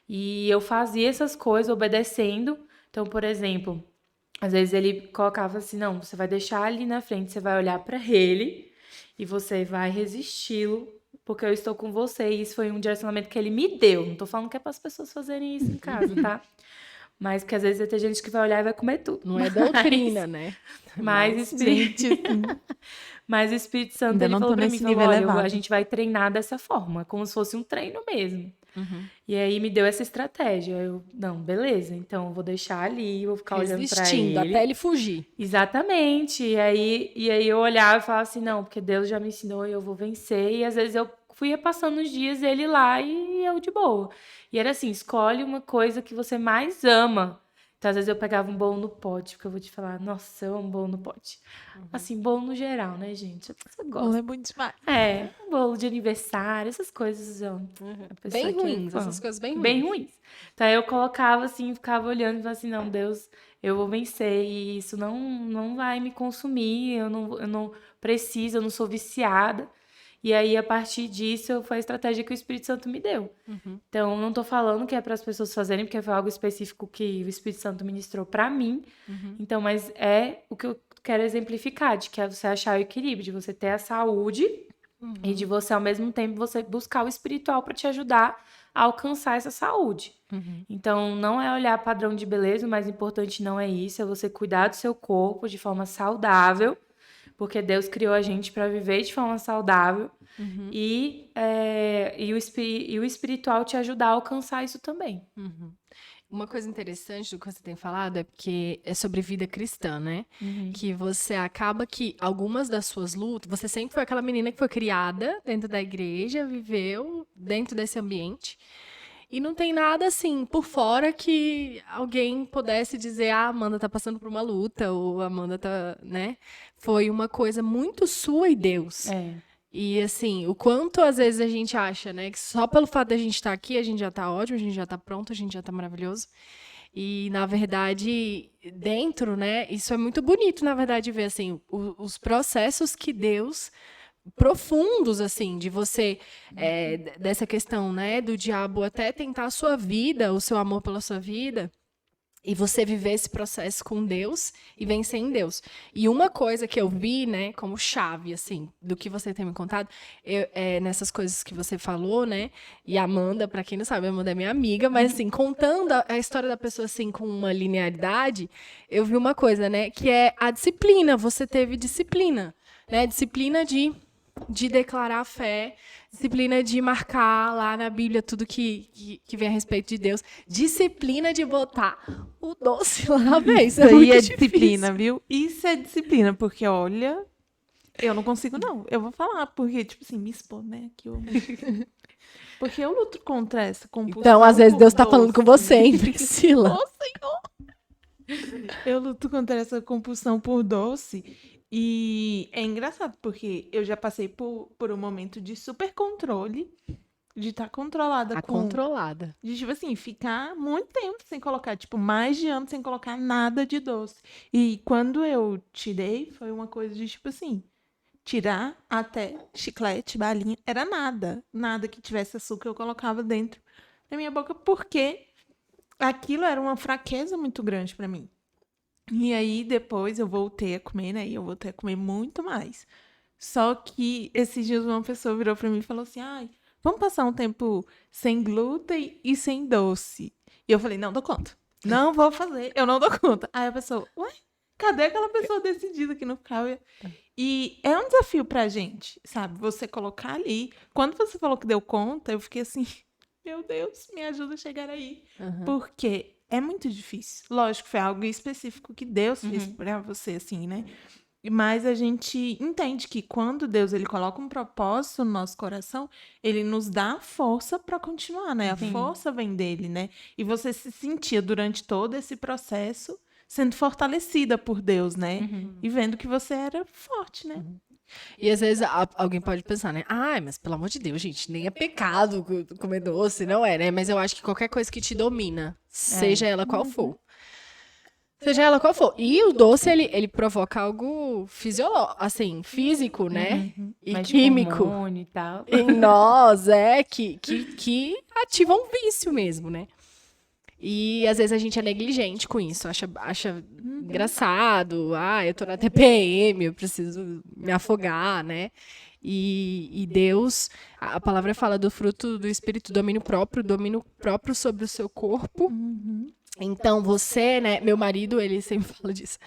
e eu fazia essas coisas obedecendo. Então, por exemplo, às vezes ele colocava assim, não, você vai deixar ali na frente, você vai olhar para ele e você vai resisti-lo, porque eu estou com você. E isso foi um direcionamento que ele me deu. Não tô falando que é para as pessoas fazerem isso em casa, tá? Mas que às vezes vai ter gente que vai olhar e vai comer tudo. Não é doutrina, né? Mas o Espírito Santo, Ainda ele não falou tô pra mim, nesse falou, nível olha, elevado. a gente vai treinar dessa forma, como se fosse um treino mesmo. E aí me deu essa estratégia. Eu, não, beleza, então eu vou deixar ali, vou ficar olhando pra Resistindo ele. até ele fugir. Exatamente. E aí eu olhava e falava assim, não, porque Deus já me ensinou e eu vou vencer. E às vezes eu fui passando os dias ele lá e eu de boa. E era assim, escolhe uma coisa que você mais ama. Então, às vezes eu pegava um bolo no pote, porque eu vou te falar, nossa, eu amo bolo no pote. Assim, bolo no geral, né, gente? A pessoa Bolo gosta. é muito demais. Um bolo de aniversário, essas coisas, ó. A pessoa Bem que é ruins, fã. essas coisas bem ruins. Bem ruins. Então, aí eu colocava assim, ficava olhando e falava assim, não, Deus, eu vou vencer e isso não vai me consumir, eu não preciso, eu não sou viciada. E aí, a partir disso, foi a estratégia que o Espírito Santo me deu. Então, não tô falando que é para as pessoas fazerem, porque foi algo específico que o Espírito Santo ministrou para mim. Então, mas é o que eu quero exemplificar, de que é você achar o equilíbrio, de você ter a saúde e de você, ao mesmo tempo, você buscar o espiritual para te ajudar a alcançar essa saúde. Então, não é olhar padrão de beleza, o mais importante não é isso, é você cuidar do seu corpo de forma saudável, porque Deus criou a gente para viver de forma saudável e o espiritual te ajudar a alcançar isso também. Uma coisa interessante do que você tem falado é porque é sobre vida cristã, né? Que você acaba que algumas das suas lutas, você sempre foi aquela menina que foi criada dentro da igreja, viveu dentro desse ambiente. E não tem nada assim por fora que alguém pudesse dizer, a Amanda tá passando por uma luta, ou a Amanda tá, né? Foi uma coisa muito sua e Deus. E assim, o quanto às vezes a gente acha, né, que só pelo fato de a gente estar aqui, a gente já tá ótimo, a gente já tá pronto, a gente já tá maravilhoso. E, na verdade, dentro, né, isso é muito bonito, na verdade, ver, assim, os processos que Deus, profundos, assim, de você, dessa questão, né, do diabo até tentar a sua vida, o seu amor pela sua vida, e você viver esse processo com Deus e vencer em Deus. E uma coisa que eu vi, né, como chave, assim, do que você tem me contado, nessas coisas que você falou, né, e a Amanda, pra quem não sabe, a Amanda é minha amiga, mas, assim, contando a história da pessoa, assim, com uma linearidade, eu vi uma coisa, né, que é a disciplina. Você teve disciplina, né, disciplina de declarar a fé, disciplina de marcar lá na Bíblia tudo que vem a respeito de Deus, disciplina de botar o doce lá, velho. Isso aí é disciplina, viu? Isso é disciplina, porque olha, eu não consigo não. Eu vou falar, porque, tipo assim, me expor, né? Que eu... Porque eu luto contra essa compulsão. Então, às vezes, por Deus tá falando doce. com você, hein, Priscila? Ô, Senhor! Eu luto contra essa compulsão por doce. E é engraçado, porque eu já passei por um momento de super controle, de estar controlada Controlada. de, tipo assim, ficar muito tempo sem colocar, tipo, mais de ano sem colocar nada de doce. E quando eu tirei, foi uma coisa de, tipo assim, tirar até chiclete, balinha, era nada. Nada que tivesse açúcar eu colocava dentro da minha boca, porque aquilo era uma fraqueza muito grande pra mim. E aí, depois eu voltei a comer, né? E eu voltei a comer muito mais. Só que esses dias uma pessoa virou pra mim e falou assim, ai, vamos passar um tempo sem glúten e sem doce. E eu falei, não dou conta. Não vou fazer, eu não dou conta. Aí a pessoa, ué, cadê aquela pessoa decidida que não ficava? E é um desafio pra gente, sabe? Você colocar ali. Quando você falou que deu conta, eu fiquei assim, meu Deus, me ajuda a chegar aí. Porque é muito difícil. Lógico, foi algo específico que Deus fez pra você, assim, né? Mas a gente entende que quando Deus ele coloca um propósito no nosso coração, ele nos dá a força para continuar, né? A força vem dele, né? E você se sentia durante todo esse processo sendo fortalecida por Deus, né? E vendo que você era forte, né? E às vezes alguém pode pensar, né? Ai, mas pelo amor de Deus, gente, nem é pecado comer doce, não é, né? Mas eu acho que qualquer coisa que te domina, seja ela qual for. Seja ela qual for. E o doce, ele provoca algo assim, físico, né? E Mexe com químico hormônio e tal. em nós, que ativa um vício mesmo, né? E às vezes a gente é negligente com isso, acha engraçado, eu tô na TPM, eu preciso me afogar, né? E Deus, a palavra fala do fruto do Espírito, domínio próprio sobre o seu corpo. Então você, né, meu marido, ele sempre fala disso.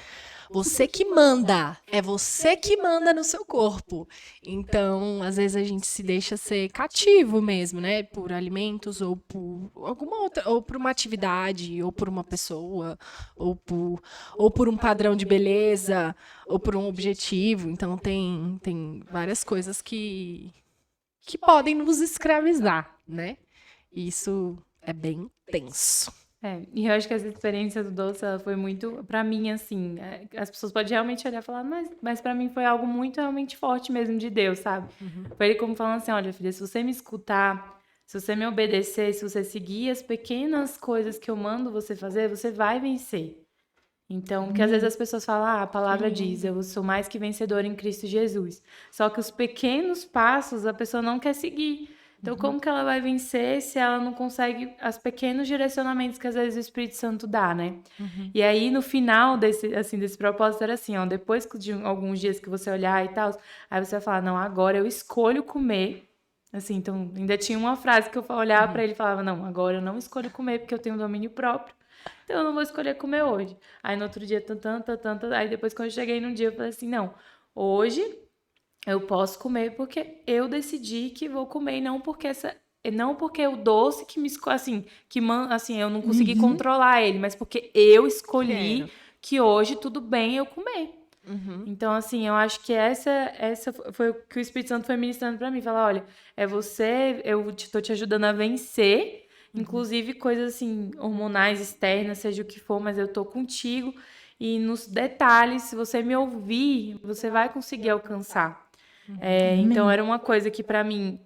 Você que manda, é você que manda no seu corpo. Então, às vezes a gente se deixa ser cativo mesmo, né, por alimentos ou por alguma outra, ou por uma atividade, ou por uma pessoa, ou por um padrão de beleza, ou por um objetivo. Então tem várias coisas que podem nos escravizar, né? E isso é bem tenso. E eu acho que essa experiência do doce, ela foi muito, pra mim, assim, as pessoas podem realmente olhar e falar, mas pra mim foi algo muito realmente forte mesmo de Deus, sabe? Foi ele como falando assim, olha, filha, se você me escutar, se você me obedecer, se você seguir as pequenas coisas que eu mando você fazer, você vai vencer. Então, porque às vezes as pessoas falam, a palavra diz, eu sou mais que vencedor em Cristo Jesus. Só que os pequenos passos a pessoa não quer seguir. Então, como que ela vai vencer se ela não consegue os pequenos direcionamentos que às vezes o Espírito Santo dá, né? E aí, no final desse propósito, era assim, ó, depois de alguns dias que você olhar e tal, aí você vai falar, não, agora eu escolho comer. Assim, então, ainda tinha uma frase que eu olhava pra ele e falava, não, agora eu não escolho comer porque eu tenho domínio próprio. Então, eu não vou escolher comer hoje. Aí, no outro dia, aí depois, quando eu cheguei num dia, eu falei assim, não, hoje eu posso comer porque eu decidi que vou comer e não porque o doce que me assim, eu não consegui controlar ele, mas porque eu escolhi que hoje tudo bem eu comer. Então, assim, eu acho que essa foi o que o Espírito Santo foi ministrando pra mim. Falar, olha, eu tô te ajudando a vencer, inclusive coisas assim, hormonais, externas, seja o que for, mas eu tô contigo. E nos detalhes, se você me ouvir, você vai conseguir alcançar. Então era uma coisa que pra mim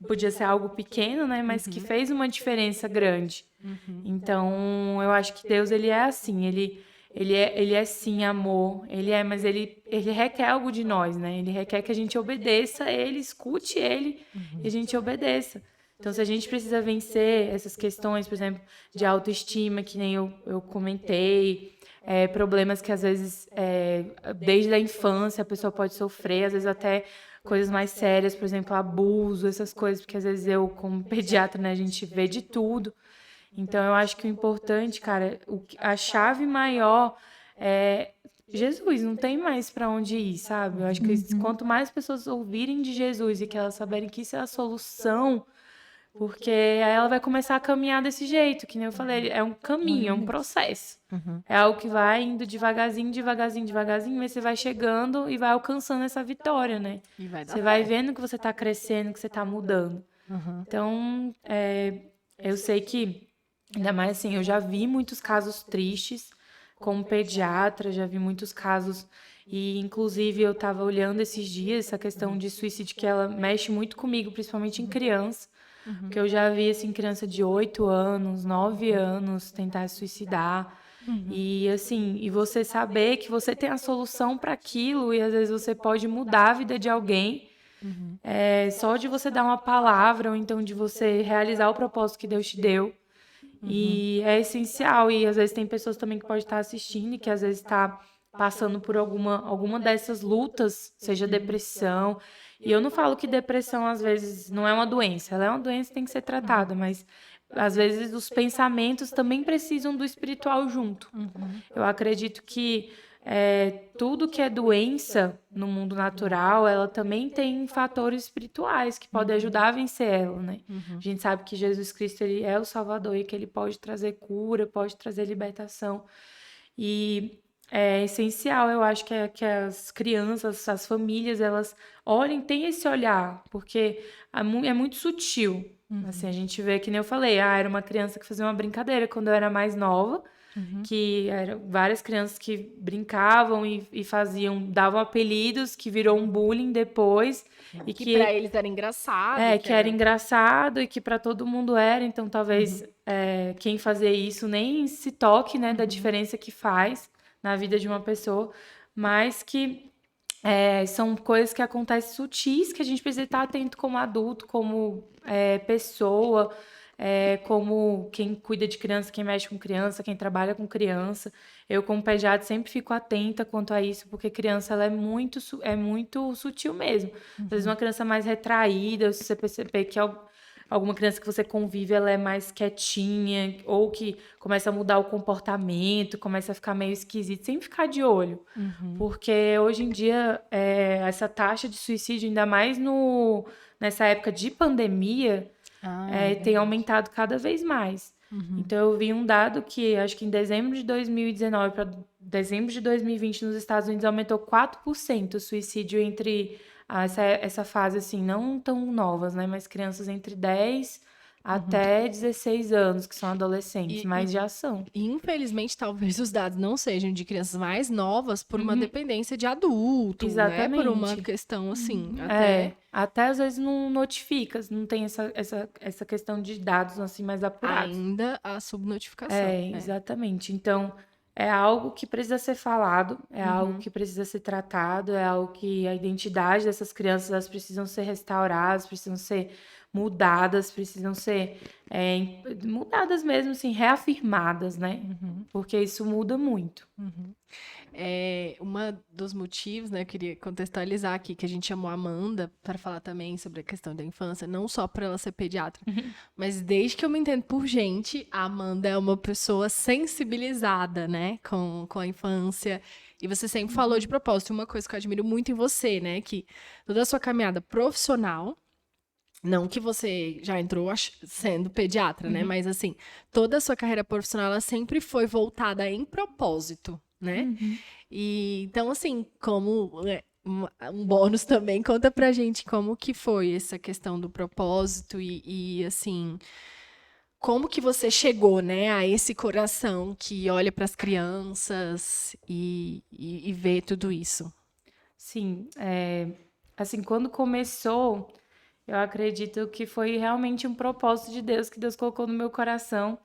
podia ser algo pequeno, né, mas que fez uma diferença grande. Então eu acho que Deus ele é assim, ele é sim amor, mas ele requer algo de nós, né? Ele requer que a gente obedeça ele, escute ele e a gente obedeça. Então, se a gente precisa vencer essas questões, por exemplo, de autoestima, que nem eu comentei, problemas que às vezes, desde a infância, a pessoa pode sofrer, às vezes até coisas mais sérias, por exemplo, abuso, essas coisas, porque às vezes eu, como pediatra, né, a gente vê de tudo. Então, eu acho que o importante, cara, a chave maior é Jesus, não tem mais para onde ir, sabe? Eu acho que quanto mais pessoas ouvirem de Jesus e que elas saberem que isso é a solução, porque aí ela vai começar a caminhar desse jeito, que nem eu falei, é um caminho, é um processo. É algo que vai indo devagarzinho, devagarzinho, devagarzinho, mas você vai chegando e vai alcançando essa vitória, né? Você vai vendo que você tá crescendo, que você tá mudando. Então, eu sei que, ainda mais assim, eu já vi muitos casos tristes, como pediatra, já vi muitos casos, e inclusive eu tava olhando esses dias essa questão de suicídio, que ela mexe muito comigo, principalmente em criança. Porque eu já vi, assim, criança de 8 anos, 9 anos tentar se suicidar. E, assim, e você saber que você tem a solução para aquilo e, às vezes, você pode mudar a vida de alguém. Só de você dar uma palavra ou então de você realizar o propósito que Deus te deu. E é essencial. E, às vezes, tem pessoas também que podem estar assistindo e que, às vezes, está passando por alguma dessas lutas, seja depressão. E eu não falo que depressão, às vezes, não é uma doença. Ela é uma doença que tem que ser tratada, mas, às vezes, os pensamentos também precisam do espiritual junto. Eu acredito que tudo que é doença no mundo natural, ela também tem fatores espirituais que podem ajudar a vencer ela, né? A gente sabe que Jesus Cristo, ele é o Salvador e que ele pode trazer cura, pode trazer libertação. E é essencial, eu acho que as crianças, as famílias, elas olhem, tem esse olhar, porque é muito sutil. Assim, a gente vê, que nem eu falei, era uma criança que fazia uma brincadeira quando eu era mais nova, que eram várias crianças que brincavam e davam apelidos, que virou um bullying depois, e Que pra eles era engraçado. que era engraçado e que para todo mundo era, então talvez quem fazer isso nem se toque, né, da diferença que faz na vida de uma pessoa, mas que são coisas que acontecem sutis que a gente precisa estar atento como adulto, como pessoa, como quem cuida de criança, quem mexe com criança, quem trabalha com criança. Eu, como pediatra, sempre fico atenta quanto a isso, porque criança ela é muito sutil mesmo. Às vezes uma criança mais retraída, se você perceber que alguma criança que você convive, ela é mais quietinha, ou que começa a mudar o comportamento, começa a ficar meio esquisito, sem ficar de olho. Porque hoje em dia, essa taxa de suicídio, ainda mais nessa época de pandemia, tem aumentado cada vez mais. Então, eu vi um dado que, acho que em dezembro de 2019 para dezembro de 2020, nos Estados Unidos, aumentou 4% o suicídio entre essa fase, assim, não tão novas, né? Mas crianças entre 10 até 16 anos, que são adolescentes, mas já são. E, infelizmente, talvez os dados não sejam de crianças mais novas por uma dependência de adulto, né? Por uma questão, assim, até às vezes não notifica, não tem essa questão de dados, assim, mais apurados. Ainda a subnotificação. Exatamente. Então, é algo que precisa ser falado, é algo que precisa ser tratado, é algo que a identidade dessas crianças, elas precisam ser restauradas, precisam ser mudadas, precisam ser mudadas mesmo, assim, reafirmadas, né? Porque isso muda muito. Um dos motivos, né, eu queria contextualizar aqui, que a gente chamou a Amanda para falar também sobre a questão da infância, não só por ela ser pediatra, mas desde que eu me entendo por gente, a Amanda é uma pessoa sensibilizada, né, com a infância. E você sempre falou de propósito, uma coisa que eu admiro muito em você, né, que toda a sua caminhada profissional, não que você já entrou sendo pediatra, né, mas assim, toda a sua carreira profissional, ela sempre foi voltada em propósito, né? E então, assim, como um bônus também, conta pra gente como que foi essa questão do propósito e assim, como que você chegou, né, a esse coração que olha para as crianças e vê tudo isso. Sim, assim, quando começou, eu acredito que foi realmente um propósito de Deus que Deus colocou no meu coração.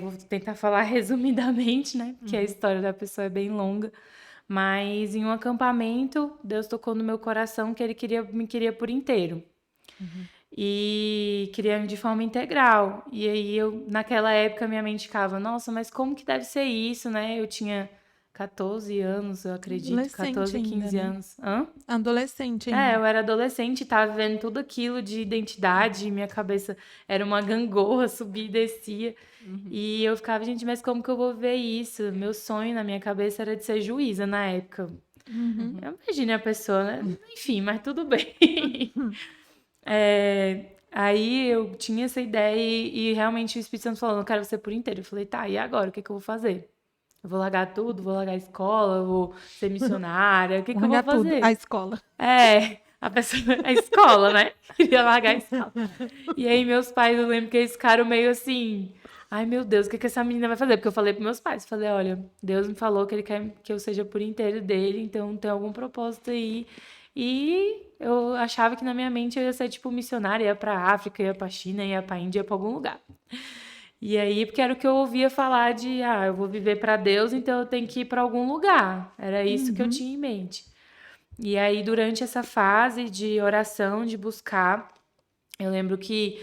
Vou tentar falar resumidamente, né? Porque a história da pessoa é bem longa. Mas em um acampamento, Deus tocou no meu coração que Ele me queria por inteiro. E queria de forma integral. E aí, naquela época, minha mente ficava, nossa, mas como que deve ser isso, né? Eu tinha 14 anos, eu acredito, 14, 15 ainda, né? anos. Hã? Adolescente ainda. Eu era adolescente, tava vivendo tudo aquilo de identidade, minha cabeça era uma gangorra, subia e descia. E eu ficava, gente, mas como que eu vou ver isso? Meu sonho na minha cabeça era de ser juíza na época. Eu imaginei a pessoa, né? Enfim, mas tudo bem. Aí eu tinha essa ideia e realmente o Espírito Santo falou, não quero você por inteiro. Eu falei, tá, e agora? O que que eu vou fazer? Eu vou largar tudo, vou largar a escola, vou ser missionária, o que que eu vou fazer? Tudo, a escola. A escola, né? Queria largar a escola. E aí meus pais, eu lembro que eles ficaram meio assim, ai meu Deus, o que que essa menina vai fazer? Porque eu falei pros meus pais, falei, olha, Deus me falou que Ele quer que eu seja por inteiro dele, então tem algum propósito aí. E eu achava que na minha mente eu ia ser tipo missionária, ia pra África, ia pra China, ia pra Índia, ia pra algum lugar. E aí, porque era o que eu ouvia falar de, eu vou viver para Deus, então eu tenho que ir para algum lugar. Era isso que eu tinha em mente. E aí, durante essa fase de oração, de buscar, eu lembro que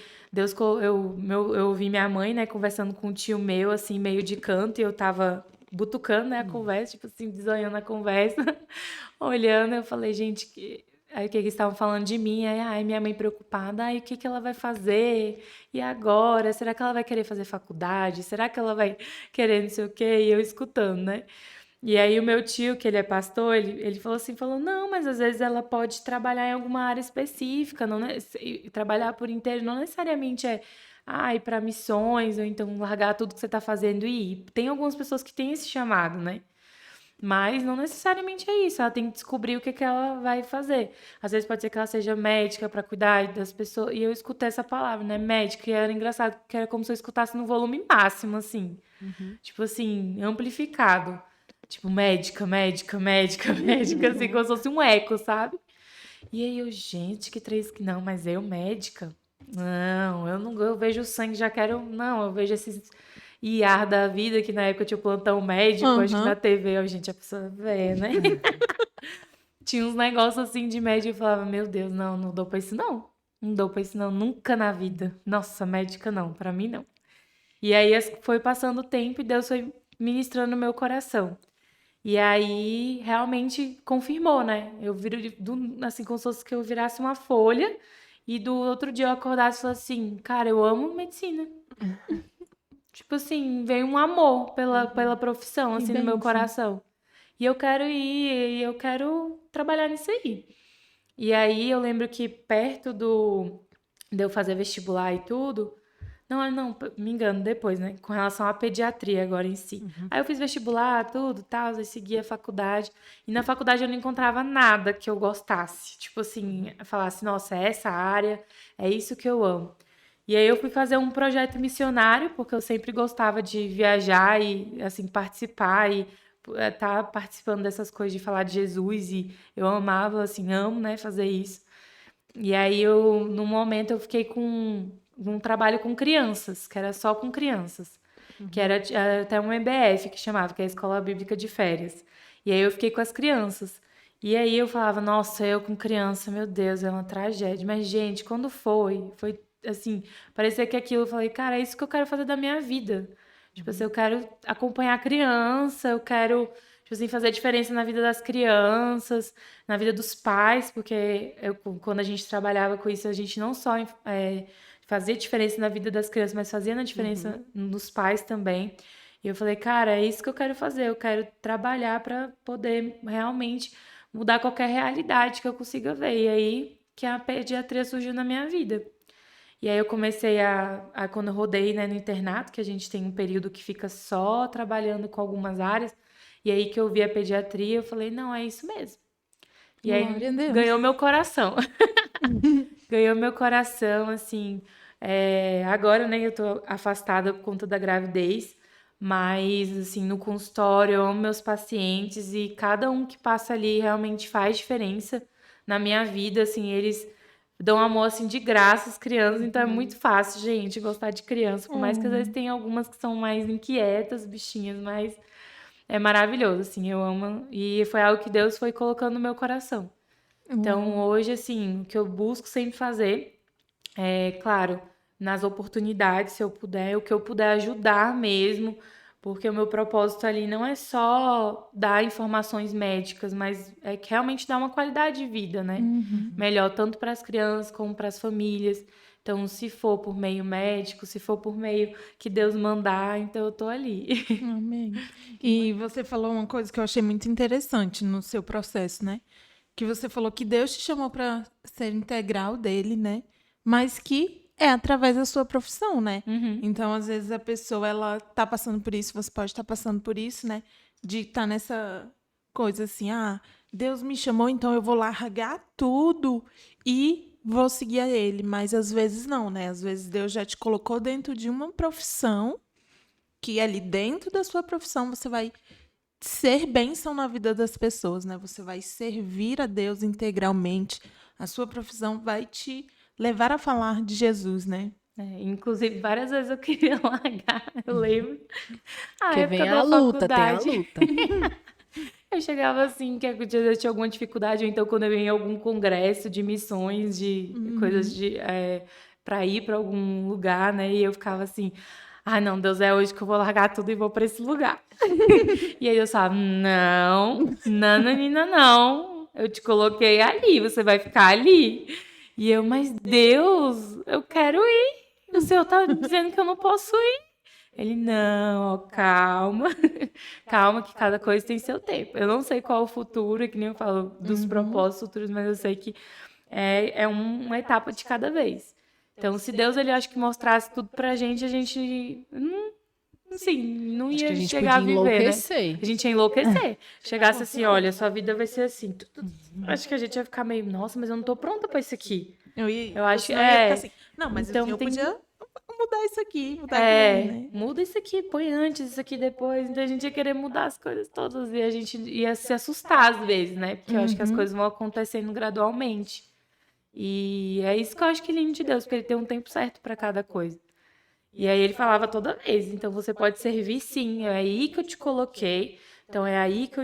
eu ouvi minha mãe, né, conversando com um tio meu, assim, meio de canto, e eu tava butucando, né, a conversa, tipo assim, desanhando a conversa, olhando, eu falei, gente, aí o que eles estavam falando de mim, aí minha mãe preocupada, o que que ela vai fazer? E agora? Será que ela vai querer fazer faculdade? Será que ela vai querer não sei o quê? E eu escutando, né? E aí o meu tio, que ele é pastor, ele falou assim, não, mas às vezes ela pode trabalhar em alguma área específica, não e trabalhar por inteiro não necessariamente é ir para missões, ou então largar tudo que você está fazendo e ir. Tem algumas pessoas que têm esse chamado, né? Mas não necessariamente é isso, ela tem que descobrir o que ela vai fazer. Às vezes pode ser que ela seja médica para cuidar das pessoas. E eu escutei essa palavra, né? Médica, e era engraçado, porque era como se eu escutasse no volume máximo, assim. Tipo assim, amplificado. Tipo, médica, médica, médica, médica, assim, como se fosse um eco, sabe? E aí eu, gente, que três que não, mas eu médica? Não, eu vejo o sangue, já quero, não, eu vejo esses IAR da vida, que na época tinha o plantão médico, acho que na TV, ó, gente, a pessoa vê, né? Tinha uns negócios assim de médico, eu falava, meu Deus, não dou pra isso não. Não dou pra isso não, nunca na vida. Nossa, médica não, pra mim não. E aí foi passando o tempo e Deus foi ministrando no meu coração. E aí, realmente confirmou, né? Eu viro, assim, como se fosse que eu virasse uma folha e do outro dia eu acordasse e falasse assim, cara, eu amo medicina. Tipo assim, veio um amor pela profissão, Que assim, no meu bênção. coração. E eu quero ir, e eu quero trabalhar nisso aí. E aí, eu lembro que perto de eu fazer vestibular e tudo, não, me engano, depois, né? Com relação à pediatria agora em si. Aí eu fiz vestibular, tudo, tal, aí segui a faculdade. E na faculdade eu não encontrava nada que eu gostasse. Tipo assim, falasse, nossa, é essa área, é isso que eu amo. E aí eu fui fazer um projeto missionário, porque eu sempre gostava de viajar e, assim, participar e estar participando dessas coisas de falar de Jesus. E eu amava, assim, amo, né, fazer isso. E aí no momento, eu fiquei com um trabalho com crianças, que era só com crianças. Que era até um EBF que chamava, que é a Escola Bíblica de Férias. E aí eu fiquei com as crianças. E aí eu falava, nossa, eu com criança, meu Deus, é uma tragédia. Mas, gente, quando foi assim, parecia que aquilo, eu falei, cara, é isso que eu quero fazer da minha vida. Tipo assim, eu quero acompanhar a criança, eu quero, tipo assim, fazer diferença na vida das crianças, na vida dos pais, porque quando a gente trabalhava com isso, a gente não só fazia diferença na vida das crianças, mas fazia na diferença nos pais também. E eu falei, cara, é isso que eu quero fazer, eu quero trabalhar para poder realmente mudar qualquer realidade que eu consiga ver. E aí que a pediatria surgiu na minha vida. E aí eu comecei quando eu rodei, né, no internato, que a gente tem um período que fica só trabalhando com algumas áreas, e aí que eu vi a pediatria, eu falei, não, é isso mesmo. E aí Glória a Deus. ganhou meu coração. Ganhou meu coração, assim. Agora, né, eu tô afastada por conta da gravidez, mas, assim, no consultório, eu amo meus pacientes e cada um que passa ali realmente faz diferença na minha vida, assim, eles dão amor, assim, de graça às crianças, então é muito fácil, gente, gostar de criança, por mais que às vezes tem algumas que são mais inquietas, bichinhas, mas é maravilhoso, assim, eu amo, e foi algo que Deus foi colocando no meu coração. Então, hoje, assim, o que eu busco sempre fazer é, claro, nas oportunidades, se eu puder, o que eu puder ajudar mesmo, porque o meu propósito ali não é só dar informações médicas, mas é que realmente dar uma qualidade de vida, né? Melhor tanto para as crianças como para as famílias. Então, se for por meio médico, se for por meio que Deus mandar, então eu tô ali. Amém. E você falou uma coisa que eu achei muito interessante no seu processo, né? Que você falou que Deus te chamou para ser integral dele, né? Mas que é através da sua profissão, né? Então, às vezes a pessoa ela tá passando por isso, você pode estar passando por isso, né? De estar nessa coisa assim, Deus me chamou, então eu vou largar tudo e vou seguir a ele, mas às vezes não, né? Às vezes Deus já te colocou dentro de uma profissão que ali dentro da sua profissão você vai ser bênção na vida das pessoas, né? Você vai servir a Deus integralmente. A sua profissão vai te levar a falar de Jesus, né? Inclusive, várias vezes eu queria largar, eu lembro. A Porque época vem da a luta, tem a faculdade. luta. Eu chegava assim, que eu tinha alguma dificuldade, ou então quando eu ia em algum congresso de missões, de coisas para ir para algum lugar, né? E eu ficava assim, não, Deus, é hoje que eu vou largar tudo e vou para esse lugar. E aí eu falava, não, nananina, não. Eu te coloquei ali, você vai ficar ali. E eu, mas Deus, eu quero ir. O Senhor tá dizendo que eu não posso ir. Ele, não, ó, calma. Calma que cada coisa tem seu tempo. Eu não sei qual o futuro, que nem eu falo dos propósitos futuros, mas eu sei que é uma etapa de cada vez. Então, se Deus, ele acho que mostrasse tudo pra gente, a gente assim, não Acho que ia a gente chegar a podia viver, né? enlouquecer. A gente ia enlouquecer. Chegasse assim, olha, sua vida vai ser assim. Acho que a gente ia ficar meio, nossa, mas eu não tô pronta pra isso aqui. Eu acho que senão ia ficar assim, não, mas então eu tem podia mudar isso aqui, mudar aquilo, né? muda isso aqui, põe antes, isso aqui depois. Então a gente ia querer mudar as coisas todas e a gente ia se assustar às vezes, né? Porque eu acho que as coisas vão acontecendo gradualmente. E é isso que eu acho que é lindo de Deus, porque ele tem um tempo certo pra cada coisa. E aí ele falava toda vez, então você pode servir sim, é aí que eu te coloquei. Então é aí que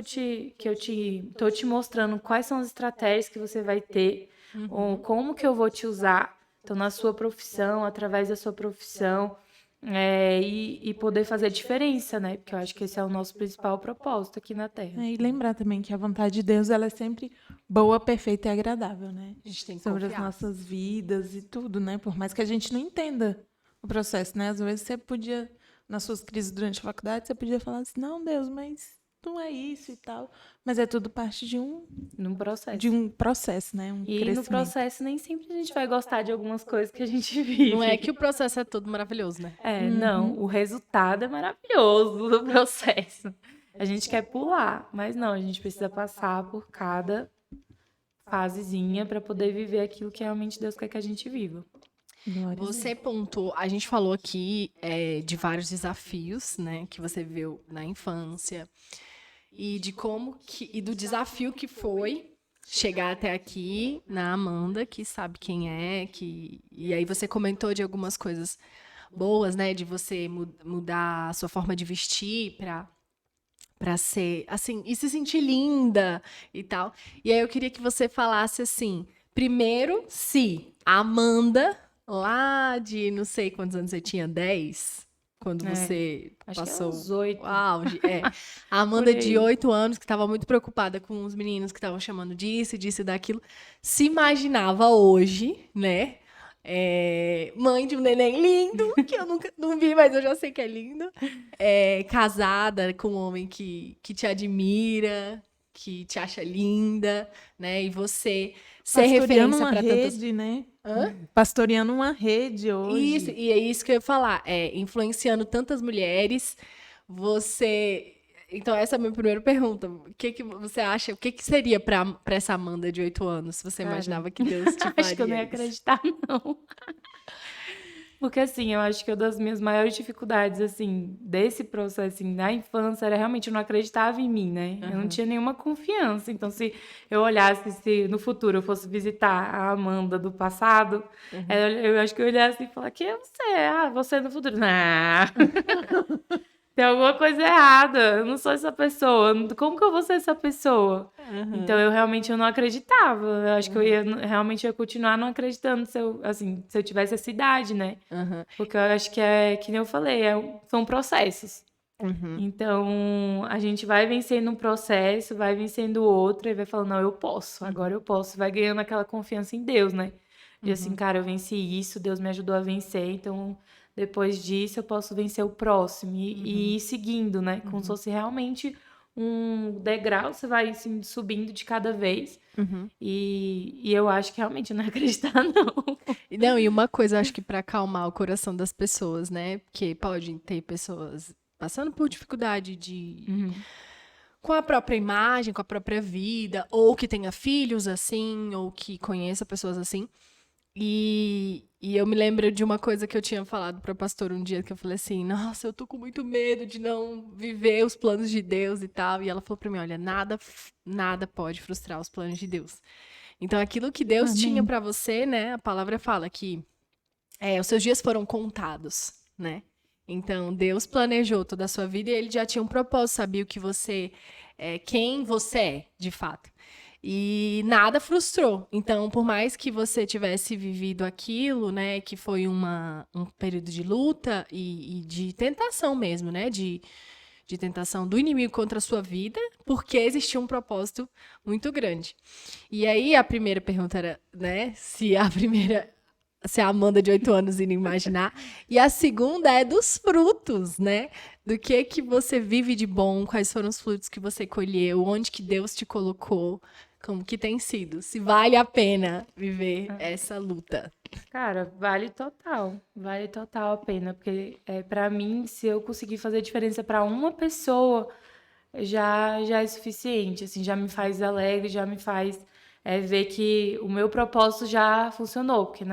eu tô te mostrando quais são as estratégias que você vai ter, ou como que eu vou te usar. Então na sua profissão, através da sua profissão, e poder fazer diferença, né? Porque eu acho que esse é o nosso principal propósito aqui na Terra. E lembrar também que a vontade de Deus, ela é sempre boa, perfeita e agradável, né? A gente tem que Sobre as confiar. nossas vidas e tudo, né? Por mais que a gente não entenda o processo, né? Às vezes você podia, nas suas crises durante a faculdade, você podia falar assim, não, Deus, mas não é isso e tal. Mas é tudo parte de um processo, né? Um E no crescimento. processo nem sempre a gente vai gostar de algumas coisas que a gente vive. Não é que o processo é todo maravilhoso, né? Não, o resultado é maravilhoso do processo. A gente quer pular, mas não, a gente precisa passar por cada fasezinha para poder viver aquilo que realmente Deus quer que a gente viva. Glória a Deus. Você pontuou, a gente falou aqui de vários desafios, né, que você viveu na infância e de como que e do desafio que foi chegar até aqui na Amanda, que sabe quem é, e aí você comentou de algumas coisas boas, né, de você mudar a sua forma de vestir para ser assim e se sentir linda e tal. E aí eu queria que você falasse assim, primeiro, se a Amanda lá de não sei quantos anos você tinha, 10, quando você Acho que passou era uns 8. o auge. A Amanda Por aí. de 8 anos, que estava muito preocupada com os meninos que estavam chamando disso e daquilo, se imaginava hoje, né? Mãe de um neném lindo, que eu nunca não vi, mas eu já sei que é lindo. Casada com um homem que te admira, que te acha linda, né? E você ser Pastoreando referência uma para tantas. rede, né? Hã? Pastoreando uma rede hoje. Isso, e é isso que eu ia falar. Influenciando tantas mulheres, você. Então, essa é a minha primeira pergunta. O que que você acha? O que que seria para essa Amanda de 8 anos, se você Cara, imaginava que Deus te faria Acho que eu não ia isso? acreditar, não. Porque, assim, eu acho que uma das minhas maiores dificuldades, assim, desse processo, assim, da infância, era realmente eu não acreditava em mim, né? Eu não tinha nenhuma confiança. Então, se eu olhasse, se no futuro eu fosse visitar a Amanda do passado, eu acho que eu olhasse e falar, quem é você? Ah, você no futuro. Não. Tem alguma coisa errada. Eu não sou essa pessoa. Como que eu vou ser essa pessoa? Então, eu realmente não acreditava. Eu acho que eu realmente ia continuar não acreditando se eu tivesse essa idade, né? Aham. Porque eu acho que que nem eu falei, são processos. Então, a gente vai vencendo um processo, vai vencendo outro, e vai falando, não, eu posso, agora eu posso. Vai ganhando aquela confiança em Deus, né? De assim, cara, eu venci isso, Deus me ajudou a vencer, então depois disso eu posso vencer o próximo. E ir seguindo, né? Como se fosse realmente um degrau, você vai assim, subindo de cada vez. E eu acho que realmente eu não ia acreditar, não. Não, e uma coisa, eu acho que para acalmar o coração das pessoas, né? Porque pode ter pessoas passando por dificuldade com a própria imagem, com a própria vida, ou que tenha filhos assim, ou que conheça pessoas assim. E eu me lembro de uma coisa que eu tinha falado para o pastor um dia, que eu falei assim, nossa, eu tô com muito medo de não viver os planos de Deus e tal. E ela falou para mim, olha, nada pode frustrar os planos de Deus. Então, aquilo que Deus tinha para você, né? A palavra fala que os seus dias foram contados, né? Então, Deus planejou toda a sua vida e Ele já tinha um propósito, sabia o que você quem você é, de fato. E nada frustrou. Então, por mais que você tivesse vivido aquilo, né, que foi um período de luta e de tentação mesmo, né, de tentação do inimigo contra a sua vida, porque existia um propósito muito grande. E aí, a primeira pergunta era, né, se a primeira se a Amanda de 8 anos iria imaginar. E a segunda é dos frutos, né? Do que você vive de bom, quais foram os frutos que você colheu, onde que Deus te colocou, como que tem sido, se vale a pena viver essa luta. Cara, vale total a pena, porque para mim, se eu conseguir fazer diferença para uma pessoa, já é suficiente, assim, já me faz alegre, já me faz ver que o meu propósito já funcionou, porque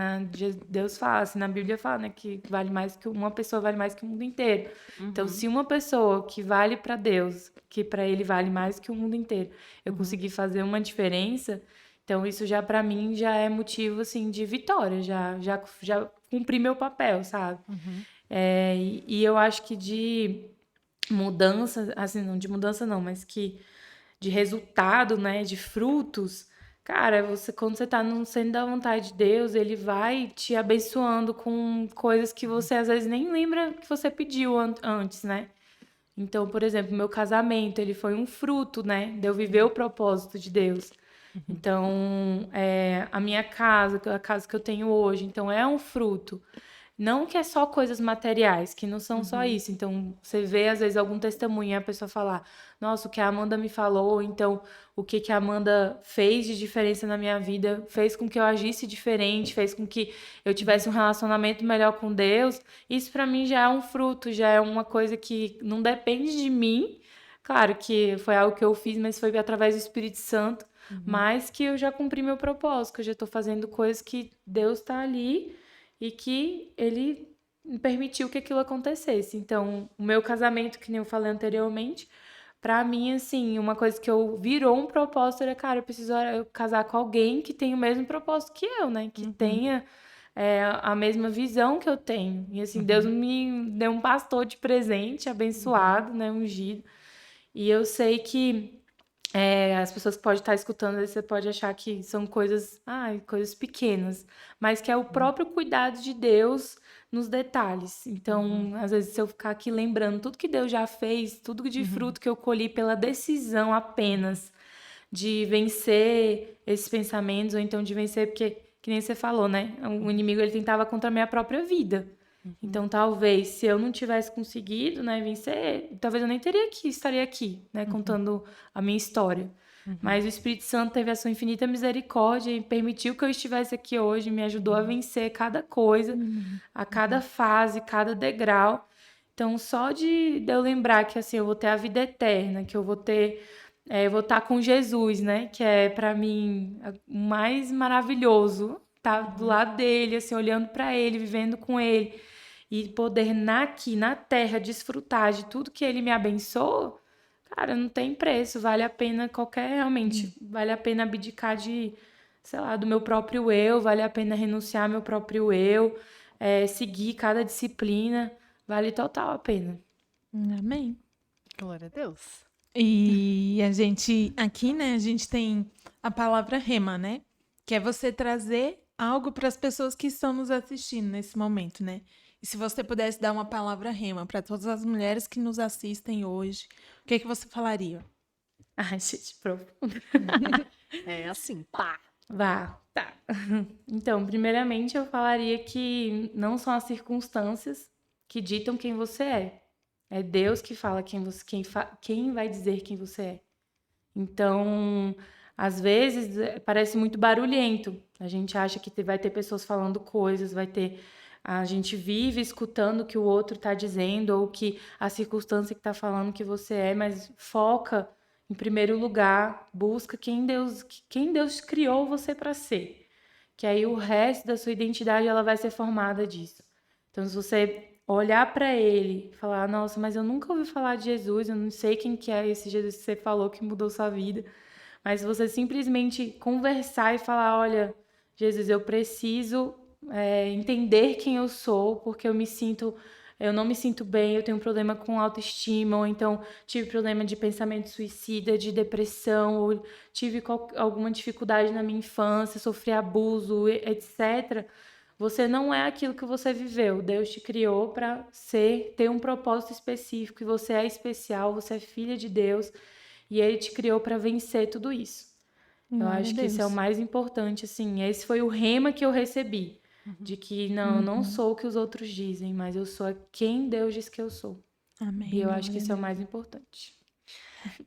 Deus fala, assim, na Bíblia fala, né, que vale mais que uma pessoa vale mais que o mundo inteiro. Então, se uma pessoa que vale para Deus, que para ele vale mais que o mundo inteiro, eu conseguir fazer uma diferença, então isso já para mim já é motivo assim de vitória, já cumpri meu papel, sabe? E eu acho que de mudança, assim, não de mudança não, mas que de resultado, né, de frutos, cara, quando você tá no centro da vontade de Deus, ele vai te abençoando com coisas que você às vezes nem lembra que você pediu antes, né? Então, por exemplo, meu casamento, ele foi um fruto, né, de eu viver o propósito de Deus. Então, a minha casa, a casa que eu tenho hoje, então é um fruto. Não que é só coisas materiais, que não são só isso. Então, você vê, às vezes, algum testemunho e a pessoa falar, nossa, o que a Amanda me falou, então, o que a Amanda fez de diferença na minha vida, fez com que eu agisse diferente, fez com que eu tivesse um relacionamento melhor com Deus. Isso, para mim, já é um fruto, já é uma coisa que não depende de mim. Claro que foi algo que eu fiz, mas foi através do Espírito Santo. Mas que eu já cumpri meu propósito, que eu já estou fazendo coisas que Deus está ali e que ele permitiu que aquilo acontecesse. Então, o meu casamento, que nem eu falei anteriormente, pra mim, assim, uma coisa que eu virou um propósito era, cara, eu preciso eu casar com alguém que tenha o mesmo propósito que eu, né? Que tenha a mesma visão que eu tenho. E assim, Deus me deu um pastor de presente, abençoado, né? Ungido. E eu sei que as pessoas que podem estar escutando, às vezes você pode achar que são coisas pequenas, mas que é o próprio cuidado de Deus nos detalhes. Então, às vezes, se eu ficar aqui lembrando tudo que Deus já fez, tudo de fruto que eu colhi pela decisão apenas de vencer esses pensamentos, ou então de vencer, porque, que nem você falou, né? O inimigo, ele tentava contra a minha própria vida. Então, talvez, se eu não tivesse conseguido, né, vencer, talvez eu nem estaria aqui, né, contando a minha história. Mas o Espírito Santo teve a sua infinita misericórdia e permitiu que eu estivesse aqui hoje, me ajudou a vencer cada coisa, a cada fase, cada degrau. Então, só de eu lembrar que, assim, eu vou ter a vida eterna, que eu vou ter... eu vou estar com Jesus, né, que é, para mim, o mais maravilhoso, estar do lado dele, assim, olhando para ele, vivendo com ele e poder aqui na terra desfrutar de tudo que ele me abençoa, cara, não tem preço, vale a pena realmente, vale a pena abdicar de, sei lá, do meu próprio eu, vale a pena renunciar ao meu próprio eu, seguir cada disciplina, vale total a pena. Amém. Glória a Deus. E a gente, aqui, né, a gente tem a palavra rema, né? Que é você trazer algo para as pessoas que estão nos assistindo nesse momento, né? E se você pudesse dar uma palavra rema para todas as mulheres que nos assistem hoje, o que você falaria? Ai, gente, profundo. É assim, pá. Tá. Então, primeiramente, eu falaria que não são as circunstâncias que ditam quem você é. É Deus que fala quem vai dizer quem você é. Então, às vezes, parece muito barulhento. A gente acha que vai ter pessoas falando coisas, a gente vive escutando o que o outro está dizendo ou que a circunstância que está falando que você é, mas foca em primeiro lugar, busca quem Deus criou você para ser. Que aí o resto da sua identidade ela vai ser formada disso. Então, se você olhar para ele e falar, nossa, mas eu nunca ouvi falar de Jesus, eu não sei quem que é esse Jesus que você falou que mudou sua vida. Mas você simplesmente conversar e falar, olha, Jesus, eu preciso entender quem eu sou, porque eu não me sinto bem, eu tenho um problema com autoestima, ou então tive problema de pensamento suicida, de depressão, ou tive alguma dificuldade na minha infância, sofri abuso, etc. Você não é aquilo que você viveu. Deus te criou para ter um propósito específico, e você é especial, você é filha de Deus, e Ele te criou para vencer tudo isso. Eu Glória a acho que isso é o Deus. mais importante, assim. Esse foi o rema que eu recebi. De que não sou o que os outros dizem, mas eu sou quem Deus diz que eu sou. Amém. E eu acho que isso é o mais importante.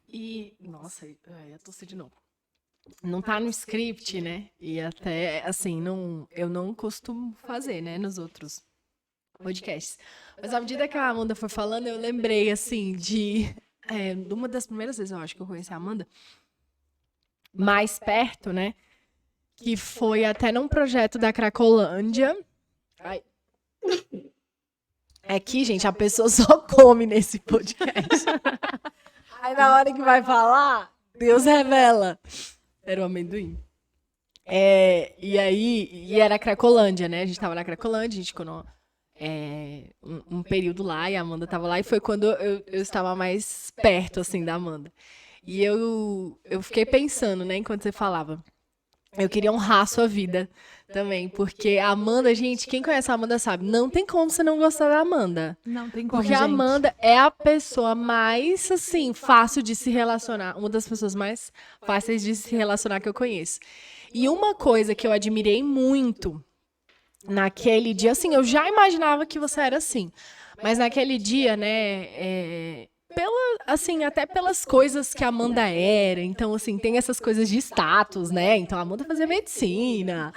E, nossa, eu ia tossir de novo. Não tá no script, né? E até, assim, eu não costumo fazer, né, nos outros podcasts. Mas à medida que a Amanda foi falando, eu lembrei, assim, de uma das primeiras vezes, eu acho, que eu conheci a Amanda, mais perto, né? Que foi até num projeto da Cracolândia. Ai. É que, gente, a pessoa só come nesse podcast. Aí na hora que vai falar, Deus revela. Era o amendoim. E era a Cracolândia, né? A gente tava na Cracolândia, a gente ficou um período lá e a Amanda tava lá. E foi quando eu estava mais perto, assim, da Amanda. E eu fiquei pensando, né, enquanto você falava. Eu queria honrar a sua vida também, porque a Amanda, gente, quem conhece a Amanda sabe, não tem como você não gostar da Amanda. Não tem como, Porque a Amanda é a pessoa mais, assim, fácil de se relacionar, uma das pessoas mais fáceis de se relacionar que eu conheço. E uma coisa que eu admirei muito naquele dia, assim, eu já imaginava que você era assim, mas naquele dia, né, assim, até pelas coisas que a Amanda era. Então, assim, tem essas coisas de status, né? Então, a Amanda fazia medicina,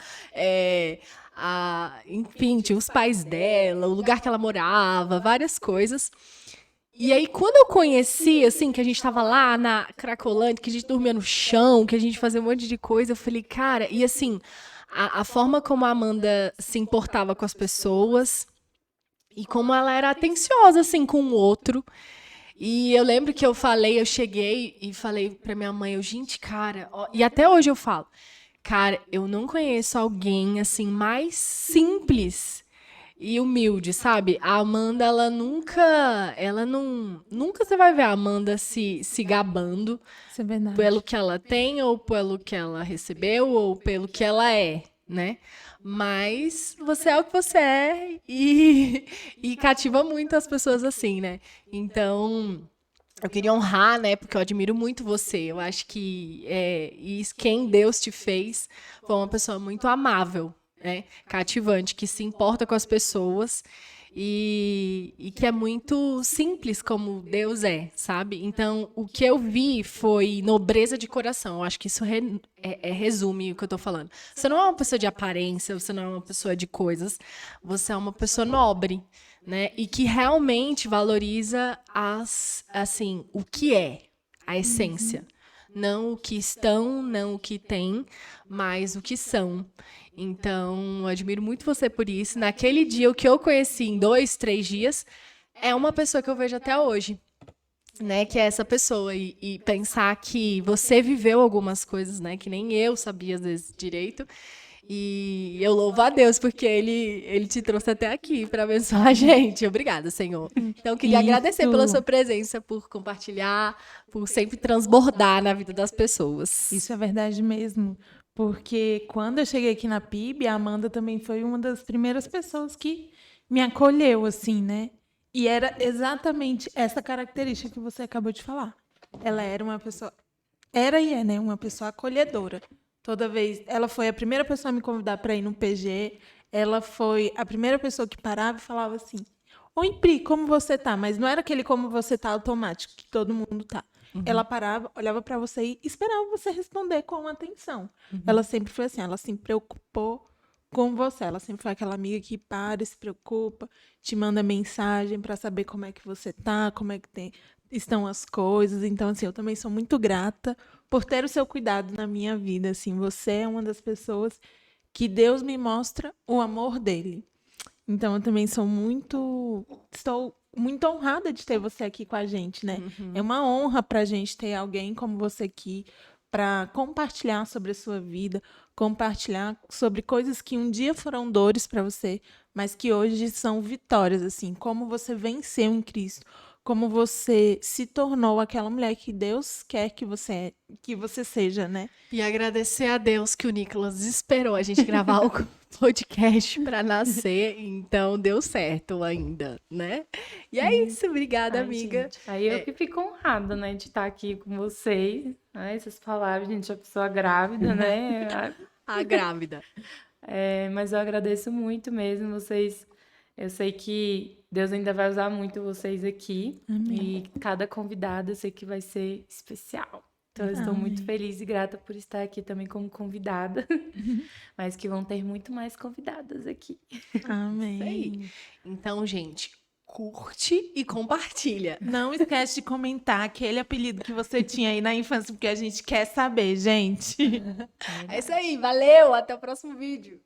enfim, tinha os pais dela, o lugar que ela morava, várias coisas. E aí, quando eu conheci, assim, que a gente tava lá na Cracolândia, que a gente dormia no chão, que a gente fazia um monte de coisa, eu falei, cara, e assim, a forma como a Amanda se importava com as pessoas e como ela era atenciosa, assim, com o outro. E eu lembro que eu cheguei e falei pra minha mãe, gente, cara, e até hoje eu falo, cara, eu não conheço alguém, assim, mais simples e humilde, sabe? A Amanda, nunca você vai ver a Amanda se gabando Isso é verdade. pelo que ela tem, ou pelo que ela recebeu, ou pelo que ela é, né? Mas você é o que você é e cativa muito as pessoas assim, né? Então, eu queria honrar, né? Porque eu admiro muito você. Eu acho que quem Deus te fez foi uma pessoa muito amável, né? Cativante, que se importa com as pessoas e que é muito simples como Deus é, sabe? Então, o que eu vi foi nobreza de coração. Eu acho que isso resume o que eu tô falando. Você não é uma pessoa de aparência, você não é uma pessoa de coisas, você é uma pessoa nobre, né? E que realmente valoriza assim, o que é, a essência. Não o que estão, não o que têm, mas o que são. Então, eu admiro muito você por isso. Naquele dia, o que eu conheci em 2, 3 dias, é uma pessoa que eu vejo até hoje, né? Que é essa pessoa. E pensar que você viveu algumas coisas, né? Que nem eu sabia, às vezes, direito. E eu louvo a Deus, porque ele te trouxe até aqui para abençoar a gente. Obrigada, Senhor. Então, eu queria agradecer pela sua presença, por compartilhar, por sempre transbordar na vida das pessoas. Isso é verdade mesmo. Porque quando eu cheguei aqui na PIB, a Amanda também foi uma das primeiras pessoas que me acolheu, assim, né? E era exatamente essa característica que você acabou de falar. Ela era uma pessoa... Era e é, né? Uma pessoa acolhedora. Toda vez... Ela foi a primeira pessoa a me convidar para ir no PG. Ela foi a primeira pessoa que parava e falava assim... Oi, Pri, como você tá? Mas não era aquele como você tá automático, que todo mundo tá. Ela parava, olhava para você e esperava você responder com atenção. Ela sempre foi assim, ela se preocupou com você. Ela sempre foi aquela amiga que para, se preocupa, te manda mensagem para saber como é que você tá, como é que estão as coisas. Então, assim, eu também sou muito grata por ter o seu cuidado na minha vida. Assim, você é uma das pessoas que Deus me mostra o amor dele. Então, eu também estou muito honrada de ter você aqui com a gente, né? É uma honra para a gente ter alguém como você aqui para compartilhar sobre a sua vida, compartilhar sobre coisas que um dia foram dores para você, mas que hoje são vitórias, assim, como você venceu em Cristo, como você se tornou aquela mulher que Deus quer que você seja, né? E agradecer a Deus que o Nicolas esperou a gente gravar o podcast para nascer, então deu certo ainda, né? E é isso, obrigada, amiga. Gente, aí eu que fico honrada, né, de estar aqui com vocês, né, essas palavras, gente, a pessoa grávida, né? A grávida. Mas eu agradeço muito mesmo vocês. Eu sei que Deus ainda vai usar muito vocês aqui. Amém. E cada convidada eu sei que vai ser especial. Então, eu estou muito Amém. feliz e grata por estar aqui também como convidada. Mas que vão ter muito mais convidadas aqui. Amém. Isso aí. Então, gente, curte e compartilha. Não esquece de comentar aquele apelido que você tinha aí na infância, porque a gente quer saber, gente. É isso aí, valeu, até o próximo vídeo.